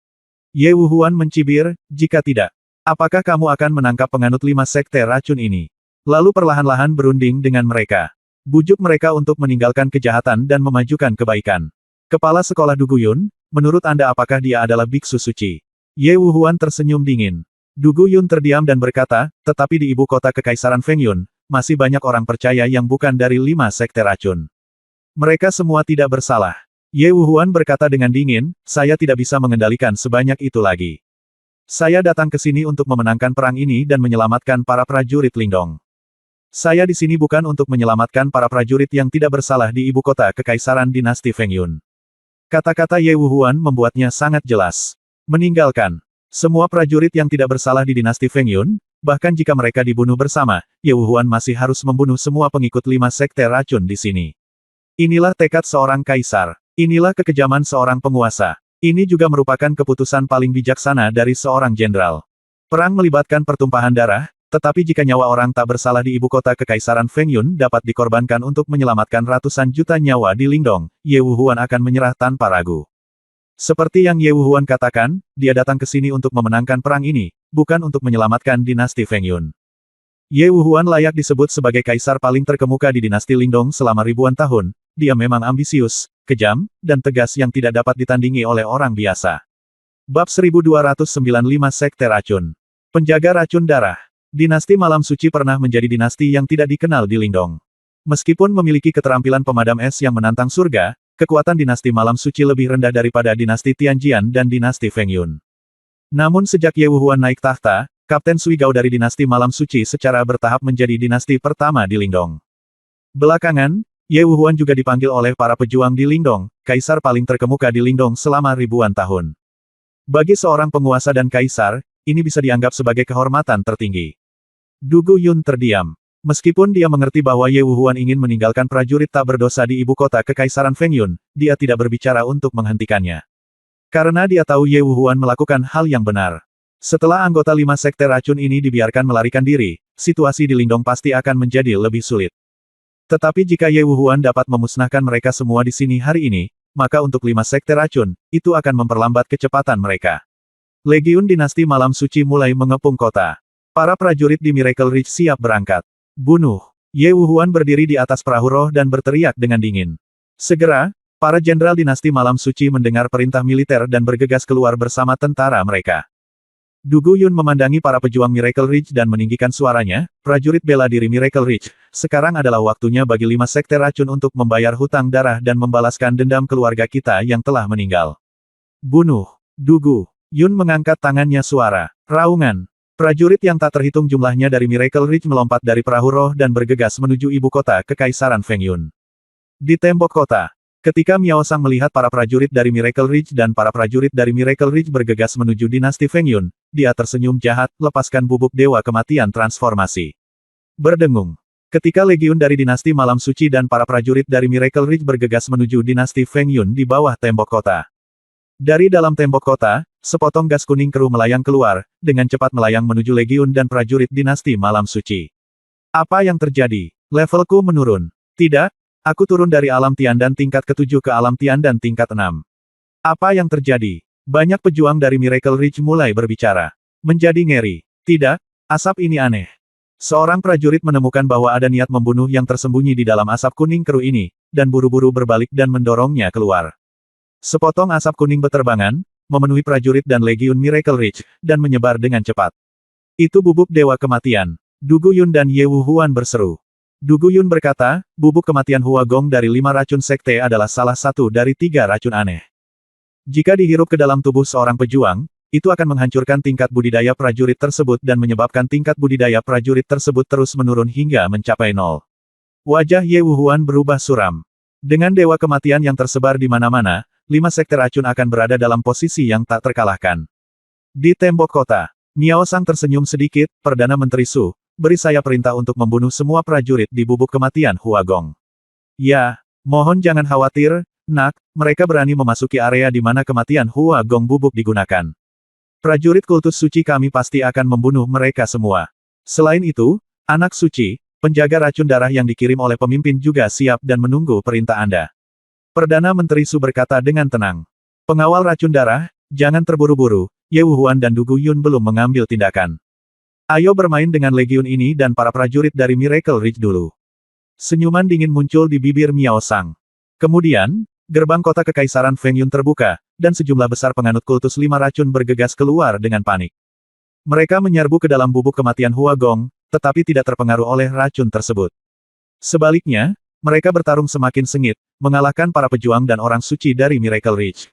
Ye Wuhuan mencibir, jika tidak, apakah kamu akan menangkap penganut 5 sekte racun ini? Lalu perlahan-lahan berunding dengan mereka. Bujuk mereka untuk meninggalkan kejahatan dan memajukan kebaikan. Kepala sekolah Du Guyun, menurut Anda apakah dia adalah biksu suci? Ye Wuhuan tersenyum dingin. Du Guyun terdiam dan berkata, tetapi di ibu kota kekaisaran Feng Yun, masih banyak orang percaya yang bukan dari 5 sekte racun. Mereka semua tidak bersalah. Ye Wuhuan berkata dengan dingin, saya tidak bisa mengendalikan sebanyak itu lagi. Saya datang ke sini untuk memenangkan perang ini dan menyelamatkan para prajurit Lingdong. Saya di sini bukan untuk menyelamatkan para prajurit yang tidak bersalah di ibu kota kekaisaran dinasti Feng Yun. Kata-kata Ye Wuhuan membuatnya sangat jelas. Meninggalkan. Semua prajurit yang tidak bersalah di dinasti Feng Yun, bahkan jika mereka dibunuh bersama, Ye Wuhuan masih harus membunuh semua pengikut 5 sekte racun di sini. Inilah tekad seorang kaisar. Inilah kekejaman seorang penguasa. Ini juga merupakan keputusan paling bijaksana dari seorang jenderal. Perang melibatkan pertumpahan darah, tetapi jika nyawa orang tak bersalah di ibu kota kekaisaran Feng Yun dapat dikorbankan untuk menyelamatkan ratusan juta nyawa di Lingdong, Ye Wuhuan akan menyerah tanpa ragu. Seperti yang Ye Wuhuan katakan, dia datang ke sini untuk memenangkan perang ini, bukan untuk menyelamatkan dinasti Feng Yun. Ye Wuhuan layak disebut sebagai kaisar paling terkemuka di dinasti Lingdong selama ribuan tahun. Dia memang ambisius, kejam, dan tegas yang tidak dapat ditandingi oleh orang biasa. Bab 1295 Sekte Racun. Penjaga Racun Darah. Dinasti Malam Suci pernah menjadi dinasti yang tidak dikenal di Lingdong. Meskipun memiliki keterampilan pemadam es yang menantang surga, kekuatan dinasti Malam Suci lebih rendah daripada dinasti Tianjian dan dinasti Feng Yun. Namun sejak Ye Wuhuan naik tahta, Kapten Sui Gao dari dinasti Malam Suci secara bertahap menjadi dinasti pertama di Lingdong. Belakangan, Ye Wuhuan juga dipanggil oleh para pejuang di Lingdong, kaisar paling terkemuka di Lingdong selama ribuan tahun. Bagi seorang penguasa dan kaisar, ini bisa dianggap sebagai kehormatan tertinggi. Du Guyun terdiam. Meskipun dia mengerti bahwa Ye Wuhuan ingin meninggalkan prajurit tak berdosa di ibu kota kekaisaran Feng Yun, dia tidak berbicara untuk menghentikannya. Karena dia tahu Ye Wuhuan melakukan hal yang benar. Setelah anggota 5 sekte racun ini dibiarkan melarikan diri, situasi di Lingdong pasti akan menjadi lebih sulit. Tetapi jika Ye Wuhuan dapat memusnahkan mereka semua di sini hari ini, maka untuk 5 sekte racun, itu akan memperlambat kecepatan mereka. Legiun dinasti Malam Suci mulai mengepung kota. Para prajurit di Miracle Ridge siap berangkat. Bunuh. Ye Wuhuan berdiri di atas perahu roh dan berteriak dengan dingin. Segera, para jenderal dinasti Malam Suci mendengar perintah militer dan bergegas keluar bersama tentara mereka. Du Guyun memandangi para pejuang Miracle Ridge dan meninggikan suaranya, prajurit bela diri Miracle Ridge, sekarang adalah waktunya bagi 5 sekte racun untuk membayar hutang darah dan membalaskan dendam keluarga kita yang telah meninggal. Bunuh. Du Guyun mengangkat tangannya suara. Raungan. Prajurit yang tak terhitung jumlahnya dari Miracle Ridge melompat dari perahu roh dan bergegas menuju ibu kota Kekaisaran Feng Yun. Di tembok kota, ketika Miao Sang melihat para prajurit dari Miracle Ridge dan para prajurit dari Miracle Ridge bergegas menuju dinasti Feng Yun, dia tersenyum jahat, lepaskan bubuk dewa kematian transformasi. Berdengung. Ketika legiun dari dinasti Malam Suci dan para prajurit dari Miracle Ridge bergegas menuju dinasti Feng Yun di bawah tembok kota. Dari dalam tembok kota, sepotong gas kuning keruh melayang keluar, dengan cepat melayang menuju legiun dan prajurit dinasti Malam Suci. Apa yang terjadi? Levelku menurun. Tidak, aku turun dari alam Tiandan tingkat ke-7 ke alam Tiandan tingkat 6. Apa yang terjadi? Banyak pejuang dari Miracle Ridge mulai berbicara. Menjadi ngeri. Tidak, asap ini aneh. Seorang prajurit menemukan bahwa ada niat membunuh yang tersembunyi di dalam asap kuning keruh ini, dan buru-buru berbalik dan mendorongnya keluar. Sepotong asap kuning beterbangan, memenuhi prajurit dan legiun Miracle Ridge, dan menyebar dengan cepat. Itu bubuk dewa kematian. Du Guyun dan Ye Wuhuan berseru. Du Guyun berkata, bubuk kematian Hua Gong dari 5 racun sekte adalah salah satu dari 3 racun aneh. Jika dihirup ke dalam tubuh seorang pejuang, itu akan menghancurkan tingkat budidaya prajurit tersebut dan menyebabkan tingkat budidaya prajurit tersebut terus menurun hingga mencapai 0. Wajah Ye Wuhuan berubah suram. Dengan dewa kematian yang tersebar di mana-mana, 5 sekte racun akan berada dalam posisi yang tak terkalahkan. Di tembok kota, Miao Sang tersenyum sedikit, Perdana Menteri Su, beri saya perintah untuk membunuh semua prajurit di bubuk kematian Hua Gong. Ya, mohon jangan khawatir, Nak, mereka berani memasuki area di mana kematian Hua Gong bubuk digunakan. Prajurit kultus suci kami pasti akan membunuh mereka semua. Selain itu, anak suci, penjaga racun darah yang dikirim oleh pemimpin juga siap dan menunggu perintah Anda. Perdana Menteri Su berkata dengan tenang. Pengawal racun darah, jangan terburu-buru, Ye Wuhuan dan Du Guyun belum mengambil tindakan. Ayo bermain dengan legiun ini dan para prajurit dari Miracle Ridge dulu. Senyuman dingin muncul di bibir Miao Sang. Kemudian, gerbang kota Kekaisaran Feng Yun terbuka, dan sejumlah besar penganut kultus 5 racun bergegas keluar dengan panik. Mereka menyerbu ke dalam bubuk kematian Hua Gong, tetapi tidak terpengaruh oleh racun tersebut. Sebaliknya, mereka bertarung semakin sengit, mengalahkan para pejuang dan orang suci dari Miracle Ridge.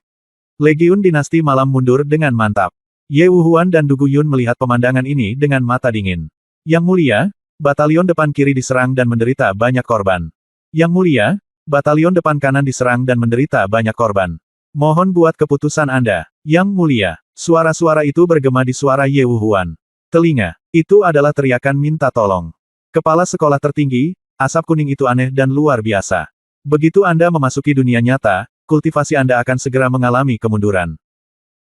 Legiun Dinasti Malam mundur dengan mantap. Ye Wuhuan dan Du Guyun melihat pemandangan ini dengan mata dingin. Yang mulia, batalion depan kiri diserang dan menderita banyak korban. Yang mulia, batalion depan kanan diserang dan menderita banyak korban. Mohon buat keputusan Anda. Yang mulia, suara-suara itu bergema di suara Ye Wuhuan. Telinga, itu adalah teriakan minta tolong. Kepala sekolah tertinggi, asap kuning itu aneh dan luar biasa. Begitu Anda memasuki dunia nyata, kultivasi Anda akan segera mengalami kemunduran.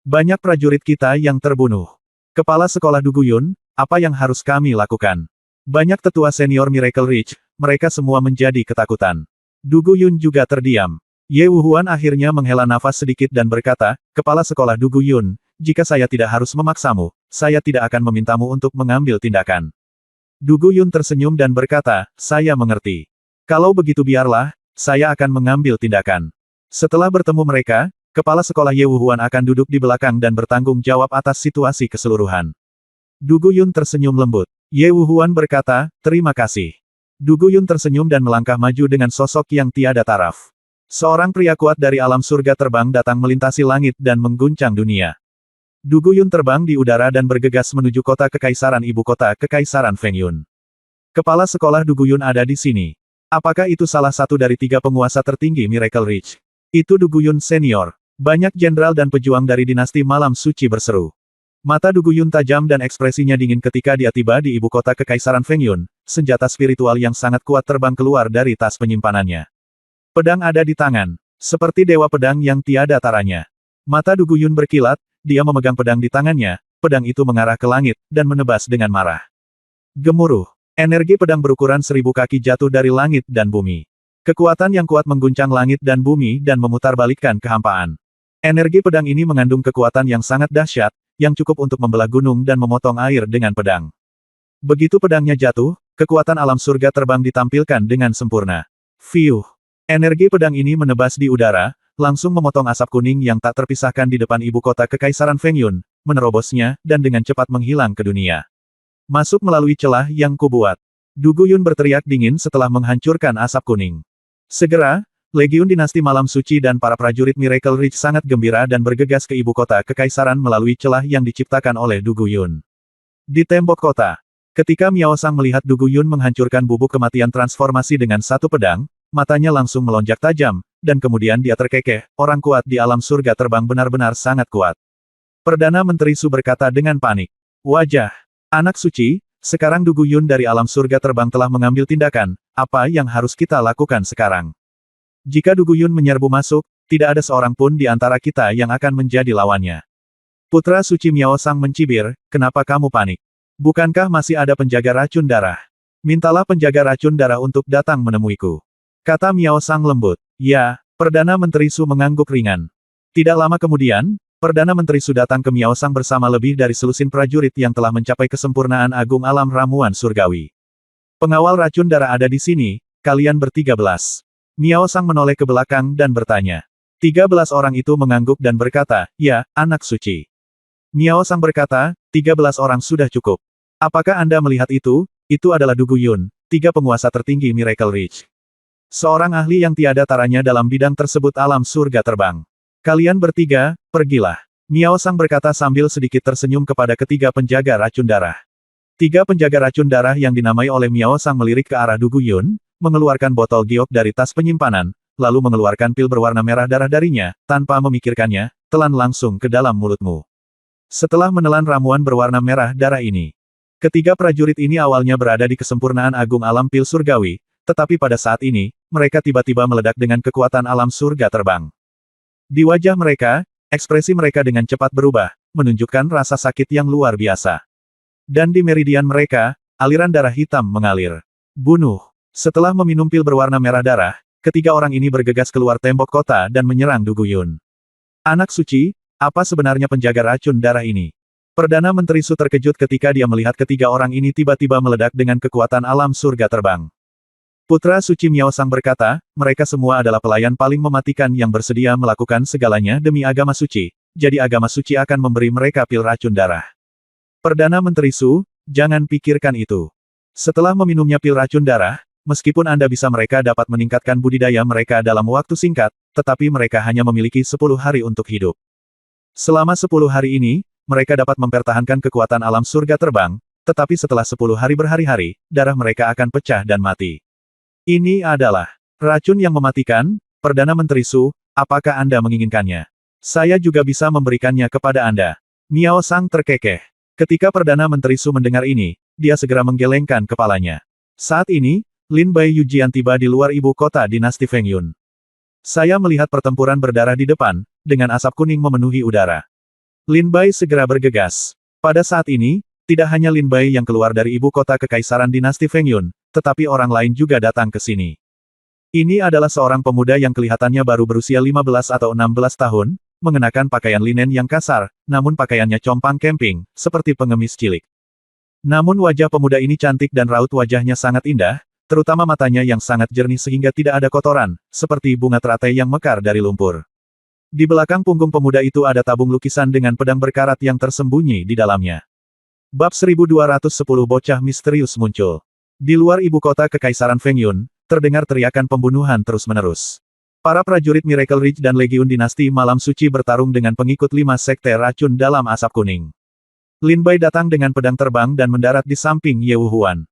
Banyak prajurit kita yang terbunuh. Kepala sekolah Du Guyun, apa yang harus kami lakukan? Banyak tetua senior Miracle Ridge, mereka semua menjadi ketakutan. Du Guyun juga terdiam. Ye Wuhuan akhirnya menghela nafas sedikit dan berkata, Kepala sekolah Du Guyun, jika saya tidak harus memaksamu, saya tidak akan memintamu untuk mengambil tindakan. Du Guyun tersenyum dan berkata, saya mengerti. Kalau begitu biarlah, saya akan mengambil tindakan. Setelah bertemu mereka, kepala sekolah Ye Wuhuan akan duduk di belakang dan bertanggung jawab atas situasi keseluruhan. Du Guyun tersenyum lembut. Ye Wuhuan berkata, terima kasih. Du Guyun tersenyum dan melangkah maju dengan sosok yang tiada taraf. Seorang pria kuat dari alam surga terbang datang melintasi langit dan mengguncang dunia. Du Guyun terbang di udara dan bergegas menuju kota kekaisaran ibu kota Kekaisaran Feng Yun. Kepala sekolah Du Guyun ada di sini. Apakah itu salah satu dari 3 penguasa tertinggi Miracle Ridge? Itu Du Guyun senior. Banyak jenderal dan pejuang dari dinasti Malam Suci berseru. Mata Du Guyun tajam dan ekspresinya dingin ketika dia tiba di ibu kota Kekaisaran Feng Yun. Senjata spiritual yang sangat kuat terbang keluar dari tas penyimpanannya. Pedang ada di tangan. Seperti dewa pedang yang tiada taranya. Mata Du Guyun berkilat. Dia memegang pedang di tangannya, pedang itu mengarah ke langit, dan menebas dengan marah. Gemuruh. Energi pedang berukuran 1000 kaki jatuh dari langit dan bumi. Kekuatan yang kuat mengguncang langit dan bumi dan memutarbalikkan kehampaan. Energi pedang ini mengandung kekuatan yang sangat dahsyat, yang cukup untuk membelah gunung dan memotong air dengan pedang. Begitu pedangnya jatuh, kekuatan alam surga terbang ditampilkan dengan sempurna. Fiuh! Energi pedang ini menebas di udara, langsung memotong asap kuning yang tak terpisahkan di depan ibu kota Kekaisaran Fengyun, menerobosnya, dan dengan cepat menghilang ke dunia. Masuk melalui celah yang kubuat. Du Guyun berteriak dingin setelah menghancurkan asap kuning. Segera, Legiun Dinasti Malam Suci dan para prajurit Miracle Ridge sangat gembira dan bergegas ke ibu kota Kekaisaran melalui celah yang diciptakan oleh Du Guyun. Di tembok kota, ketika Miao Sang melihat Du Guyun menghancurkan bubuk kematian transformasi dengan satu pedang, matanya langsung melonjak tajam, dan kemudian dia terkekeh, orang kuat di alam surga terbang benar-benar sangat kuat. Perdana Menteri Su berkata dengan panik. Wajah. Anak suci, sekarang Du Guyun dari alam surga terbang telah mengambil tindakan, apa yang harus kita lakukan sekarang? Jika Du Guyun menyerbu masuk, tidak ada seorang pun di antara kita yang akan menjadi lawannya. Putra suci Miao Sang mencibir, kenapa kamu panik? Bukankah masih ada penjaga racun darah? Mintalah penjaga racun darah untuk datang menemuiku. Kata Miao Sang lembut. Ya, Perdana Menteri Su mengangguk ringan. Tidak lama kemudian, Perdana Menteri Su datang ke Miao Sang bersama lebih dari selusin prajurit yang telah mencapai kesempurnaan agung alam ramuan surgawi. Pengawal racun darah ada di sini, kalian ber-13. Miao Sang menoleh ke belakang dan bertanya. 13 orang itu mengangguk dan berkata, ya, anak suci. Miao Sang berkata, 13 orang sudah cukup. Apakah Anda melihat itu? Itu adalah Du Guyun, 3 penguasa tertinggi Miracle Ridge. Seorang ahli yang tiada taranya dalam bidang tersebut alam surga terbang. Kalian bertiga, pergilah. Miao Sang berkata sambil sedikit tersenyum kepada ketiga penjaga racun darah. 3 penjaga racun darah yang dinamai oleh Miao Sang melirik ke arah Du Guyun, mengeluarkan botol giok dari tas penyimpanan, lalu mengeluarkan pil berwarna merah darah darinya, tanpa memikirkannya, telan langsung ke dalam mulutmu. Setelah menelan ramuan berwarna merah darah ini, ketiga prajurit ini awalnya berada di kesempurnaan agung alam pil surgawi, tetapi pada saat ini, mereka tiba-tiba meledak dengan kekuatan alam surga terbang. Di wajah mereka, ekspresi mereka dengan cepat berubah, menunjukkan rasa sakit yang luar biasa. Dan di meridian mereka, aliran darah hitam mengalir. Bunuh. Setelah meminum pil berwarna merah darah, ketiga orang ini bergegas keluar tembok kota dan menyerang Du Guyun. Anak suci, apa sebenarnya penjaga racun darah ini? Perdana Menteri Su terkejut ketika dia melihat ketiga orang ini tiba-tiba meledak dengan kekuatan alam surga terbang. Putra suci Miao Sang berkata, mereka semua adalah pelayan paling mematikan yang bersedia melakukan segalanya demi agama suci, jadi agama suci akan memberi mereka pil racun darah. Perdana Menteri Su, jangan pikirkan itu. Setelah meminumnya pil racun darah, meskipun Anda bisa mereka dapat meningkatkan budidaya mereka dalam waktu singkat, tetapi mereka hanya memiliki 10 hari untuk hidup. Selama 10 hari ini, mereka dapat mempertahankan kekuatan alam surga terbang, tetapi setelah 10 hari berhari-hari, darah mereka akan pecah dan mati. Ini adalah racun yang mematikan, Perdana Menteri Su, apakah Anda menginginkannya? Saya juga bisa memberikannya kepada Anda. Miao Sang terkekeh. Ketika Perdana Menteri Su mendengar ini, dia segera menggelengkan kepalanya. Saat ini, Lin Bai Yujian tiba di luar ibu kota dinasti Fengyun. Saya melihat pertempuran berdarah di depan, dengan asap kuning memenuhi udara. Lin Bai segera bergegas. Pada saat ini, tidak hanya Lin Bai yang keluar dari ibu kota Kekaisaran dinasti Fengyun, tetapi orang lain juga datang ke sini. Ini adalah seorang pemuda yang kelihatannya baru berusia 15 atau 16 tahun, mengenakan pakaian linen yang kasar, namun pakaiannya compang camping, seperti pengemis cilik. Namun wajah pemuda ini cantik dan raut wajahnya sangat indah, terutama matanya yang sangat jernih sehingga tidak ada kotoran, seperti bunga teratai yang mekar dari lumpur. Di belakang punggung pemuda itu ada tabung lukisan dengan pedang berkarat yang tersembunyi di dalamnya. Bab 1210 Bocah Misterius muncul. Di luar ibu kota Kekaisaran Fengyun, terdengar teriakan pembunuhan terus-menerus. Para prajurit Miracle Ridge dan Legiun Dinasti Malam Suci bertarung dengan pengikut 5 sekte racun dalam asap kuning. Lin Bai datang dengan pedang terbang dan mendarat di samping Ye Wuhuan.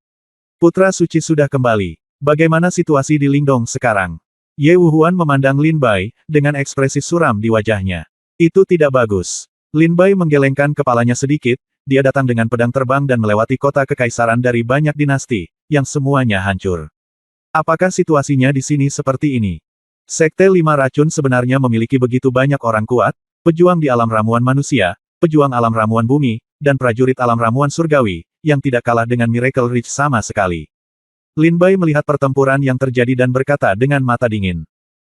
Putra suci sudah kembali. Bagaimana situasi di Lingdong sekarang? Ye Wuhuan memandang Lin Bai, dengan ekspresi suram di wajahnya. Itu tidak bagus. Lin Bai menggelengkan kepalanya sedikit, dia datang dengan pedang terbang dan melewati kota kekaisaran dari banyak dinasti, yang semuanya hancur. Apakah situasinya di sini seperti ini? Sekte 5 racun sebenarnya memiliki begitu banyak orang kuat, pejuang di alam ramuan manusia, pejuang alam ramuan bumi, dan prajurit alam ramuan surgawi, yang tidak kalah dengan Miracle Ridge sama sekali. Lin Bai melihat pertempuran yang terjadi dan berkata dengan mata dingin.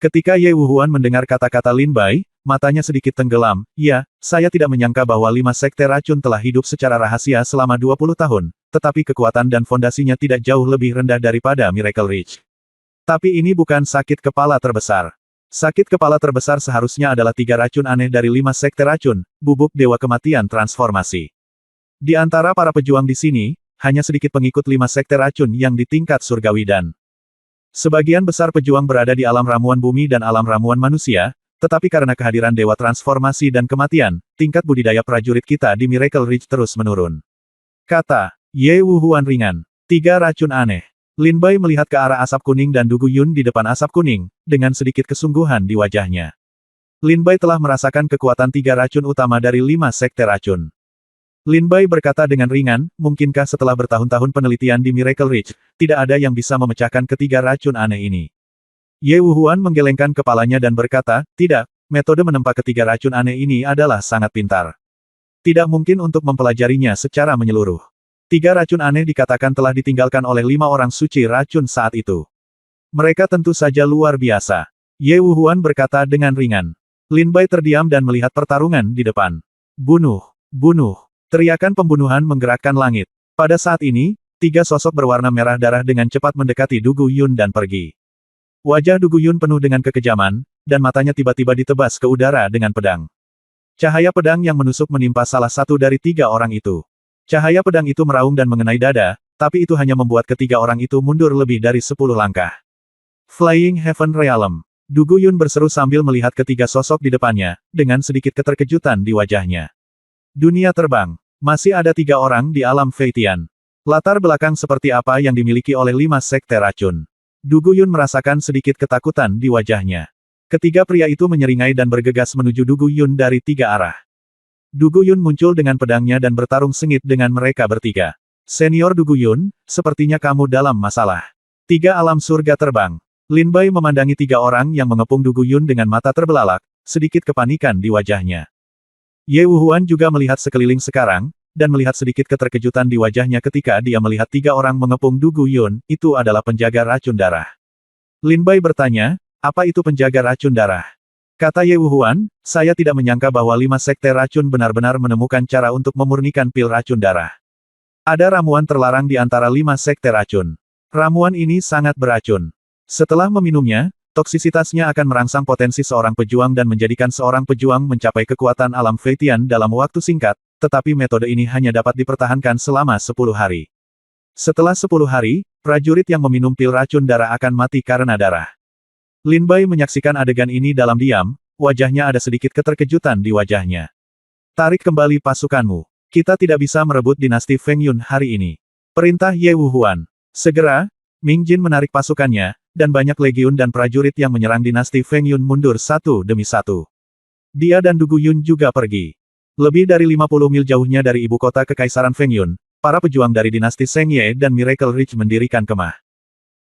Ketika Ye Wuhuan mendengar kata-kata Lin Bai, matanya sedikit tenggelam. Ya, saya tidak menyangka bahwa 5 sekte racun telah hidup secara rahasia selama 20 tahun, tetapi kekuatan dan fondasinya tidak jauh lebih rendah daripada Miracle Ridge. Tapi ini bukan sakit kepala terbesar. Sakit kepala terbesar seharusnya adalah 3 racun aneh dari 5 sekte racun, bubuk dewa kematian transformasi. Di antara para pejuang di sini, hanya sedikit pengikut 5 sekte racun yang di tingkat surgawi dan sebagian besar pejuang berada di alam ramuan bumi dan alam ramuan manusia, tetapi karena kehadiran dewa transformasi dan kematian, tingkat budidaya prajurit kita di Miracle Ridge terus menurun. Kata Ye Wuhuan ringan. 3 racun aneh. Lin Bai melihat ke arah asap kuning dan Du Guyun di depan asap kuning, dengan sedikit kesungguhan di wajahnya. Lin Bai telah merasakan kekuatan 3 racun utama dari 5 sekte racun. Lin Bai berkata dengan ringan, mungkinkah setelah bertahun-tahun penelitian di Miracle Ridge, tidak ada yang bisa memecahkan ketiga racun aneh ini? Ye Wuhuan menggelengkan kepalanya dan berkata, tidak, metode menempa ketiga racun aneh ini adalah sangat pintar. Tidak mungkin untuk mempelajarinya secara menyeluruh. 3 racun aneh dikatakan telah ditinggalkan oleh 5 orang suci racun saat itu. Mereka tentu saja luar biasa. Ye Wuhuan berkata dengan ringan. Lin Bai terdiam dan melihat pertarungan di depan. Bunuh! Bunuh! Teriakan pembunuhan menggerakkan langit. Pada saat ini, 3 sosok berwarna merah darah dengan cepat mendekati Du Guyun dan pergi. Wajah Du Guyun penuh dengan kekejaman, dan matanya tiba-tiba ditebas ke udara dengan pedang. Cahaya pedang yang menusuk menimpa salah satu dari 3 orang itu. Cahaya pedang itu meraung dan mengenai dada, tapi itu hanya membuat ketiga orang itu mundur lebih dari 10 langkah. Flying Heaven Realm. Du Guyun berseru sambil melihat ketiga sosok di depannya, dengan sedikit keterkejutan di wajahnya. Dunia terbang. Masih ada 3 orang di alam Feitian. Latar belakang seperti apa yang dimiliki oleh 5 sekte racun. Du Guyun merasakan sedikit ketakutan di wajahnya. Ketiga pria itu menyeringai dan bergegas menuju Du Guyun dari 3 arah. Du Guyun muncul dengan pedangnya dan bertarung sengit dengan mereka bertiga. Senior Du Guyun, sepertinya kamu dalam masalah. 3 alam surga terbang. Lin Bai memandangi 3 orang yang mengepung Du Guyun dengan mata terbelalak, sedikit kepanikan di wajahnya. Ye Wuhuan juga melihat sekeliling sekarang, dan melihat sedikit keterkejutan di wajahnya ketika dia melihat 3 orang mengepung Du Guyun, itu adalah penjaga racun darah. Lin Bai bertanya, apa itu penjaga racun darah? Kata Ye Wuhuan, saya tidak menyangka bahwa 5 sekte racun benar-benar menemukan cara untuk memurnikan pil racun darah. Ada ramuan terlarang di antara 5 sekte racun. Ramuan ini sangat beracun. Setelah meminumnya, toksisitasnya akan merangsang potensi seorang pejuang dan menjadikan seorang pejuang mencapai kekuatan alam Feitian dalam waktu singkat, tetapi metode ini hanya dapat dipertahankan selama 10 hari. Setelah 10 hari, prajurit yang meminum pil racun darah akan mati karena darah. Lin Bai menyaksikan adegan ini dalam diam, wajahnya ada sedikit keterkejutan di wajahnya. Tarik kembali pasukanmu. Kita tidak bisa merebut dinasti Feng Yun hari ini. Perintah Ye Wuhuan. Segera, Ming Jin menarik pasukannya, dan banyak legiun dan prajurit yang menyerang dinasti Feng Yun mundur satu demi satu. Dia dan Du Guyun juga pergi. Lebih dari 50 mil jauhnya dari ibu kota Kekaisaran Feng Yun, para pejuang dari dinasti Seng Ye dan Miracle Ridge mendirikan kemah.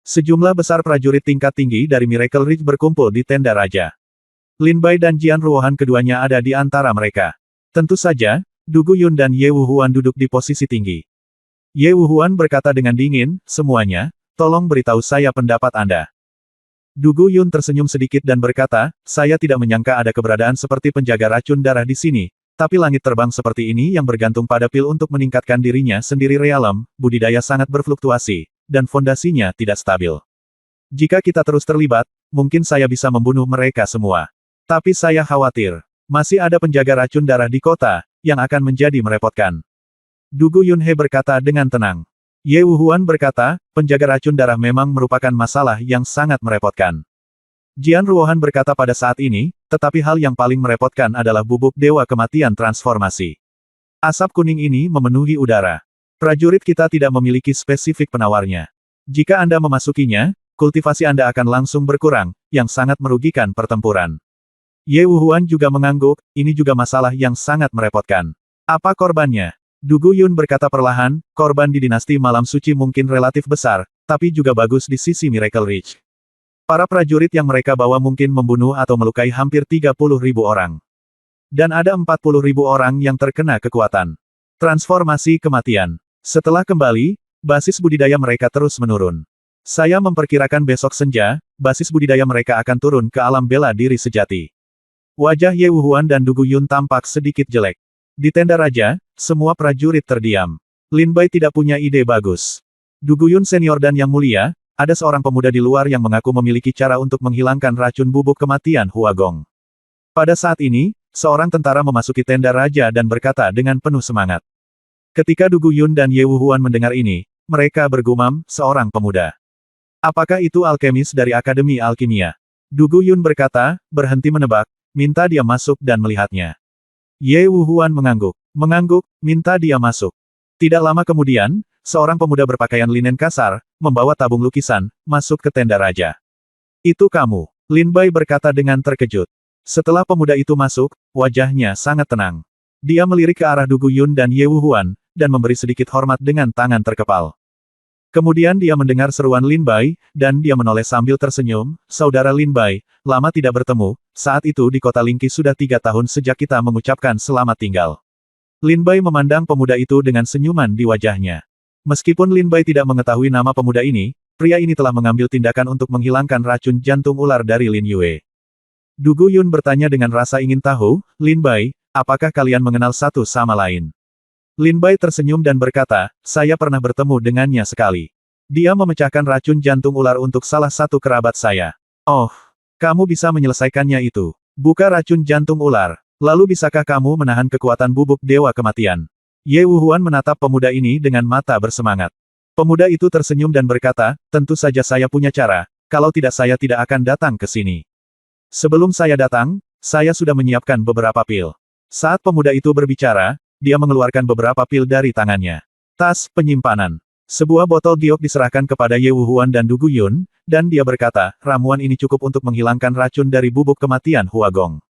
Sejumlah besar prajurit tingkat tinggi dari Miracle Ridge berkumpul di tenda raja. Lin Bai dan Jian Ruohan keduanya ada di antara mereka. Tentu saja, Du Guyun dan Ye Wuhuan duduk di posisi tinggi. Ye Wuhuan berkata dengan dingin, semuanya, tolong beritahu saya pendapat Anda. Du Guyun tersenyum sedikit dan berkata, saya tidak menyangka ada keberadaan seperti penjaga racun darah di sini, tapi langit terbang seperti ini yang bergantung pada pil untuk meningkatkan dirinya sendiri realem, budidaya sangat berfluktuasi, dan fondasinya tidak stabil. Jika kita terus terlibat, mungkin saya bisa membunuh mereka semua. Tapi saya khawatir, masih ada penjaga racun darah di kota, yang akan menjadi merepotkan. Du Guyun berkata dengan tenang. Ye Wuhuan berkata, penjaga racun darah memang merupakan masalah yang sangat merepotkan. Jian Ruohan berkata pada saat ini, tetapi hal yang paling merepotkan adalah bubuk dewa kematian transformasi. Asap kuning ini memenuhi udara. Prajurit kita tidak memiliki spesifik penawarnya. Jika Anda memasukinya, kultivasi Anda akan langsung berkurang, yang sangat merugikan pertempuran. Ye Wuhuan juga mengangguk, ini juga masalah yang sangat merepotkan. Apa korbannya? Du Guyun berkata perlahan, korban di dinasti Malam Suci mungkin relatif besar, tapi juga bagus di sisi Miracle Ridge. Para prajurit yang mereka bawa mungkin membunuh atau melukai hampir 30.000 orang. Dan ada 40.000 orang yang terkena kekuatan transformasi kematian. Setelah kembali, basis budidaya mereka terus menurun. Saya memperkirakan besok senja, basis budidaya mereka akan turun ke alam bela diri sejati. Wajah Ye Wuhuan dan Du Guyun tampak sedikit jelek. Di tenda raja, semua prajurit terdiam. Lin Bai tidak punya ide bagus. Du Guyun senior dan yang mulia, ada seorang pemuda di luar yang mengaku memiliki cara untuk menghilangkan racun bubuk kematian Huagong. Pada saat ini, seorang tentara memasuki tenda raja dan berkata dengan penuh semangat. Ketika Du Guyun dan Ye Wuhuan mendengar ini, mereka bergumam, seorang pemuda. Apakah itu alkemis dari Akademi Alkimia? Du Guyun berkata, berhenti menebak, minta dia masuk dan melihatnya. Ye Wuhuan mengangguk. Mengangguk, minta dia masuk. Tidak lama kemudian, seorang pemuda berpakaian linen kasar, membawa tabung lukisan, masuk ke tenda raja. Itu kamu, Lin Bai berkata dengan terkejut. Setelah pemuda itu masuk, wajahnya sangat tenang. Dia melirik ke arah Du Guyun dan Ye Wuhuan, dan memberi sedikit hormat dengan tangan terkepal. Kemudian dia mendengar seruan Lin Bai, dan dia menoleh sambil tersenyum, Saudara Lin Bai, lama tidak bertemu, saat itu di kota Lingqi sudah 3 tahun sejak kita mengucapkan selamat tinggal. Lin Bai memandang pemuda itu dengan senyuman di wajahnya. Meskipun Lin Bai tidak mengetahui nama pemuda ini, pria ini telah mengambil tindakan untuk menghilangkan racun jantung ular dari Lin Yue. Du Guyun bertanya dengan rasa ingin tahu, Lin Bai, apakah kalian mengenal satu sama lain? Lin Bai tersenyum dan berkata, saya pernah bertemu dengannya sekali. Dia memecahkan racun jantung ular untuk salah satu kerabat saya. Oh, kamu bisa menyelesaikannya itu. Buka racun jantung ular. Lalu bisakah kamu menahan kekuatan bubuk dewa kematian? Ye Wuhuan menatap pemuda ini dengan mata bersemangat. Pemuda itu tersenyum dan berkata, tentu saja saya punya cara, kalau tidak saya tidak akan datang ke sini. Sebelum saya datang, saya sudah menyiapkan beberapa pil. Saat pemuda itu berbicara, dia mengeluarkan beberapa pil dari tangannya. Tas penyimpanan. Sebuah botol giok diserahkan kepada Ye Wuhuan dan Du Guyun, dan dia berkata, ramuan ini cukup untuk menghilangkan racun dari bubuk kematian Huagong.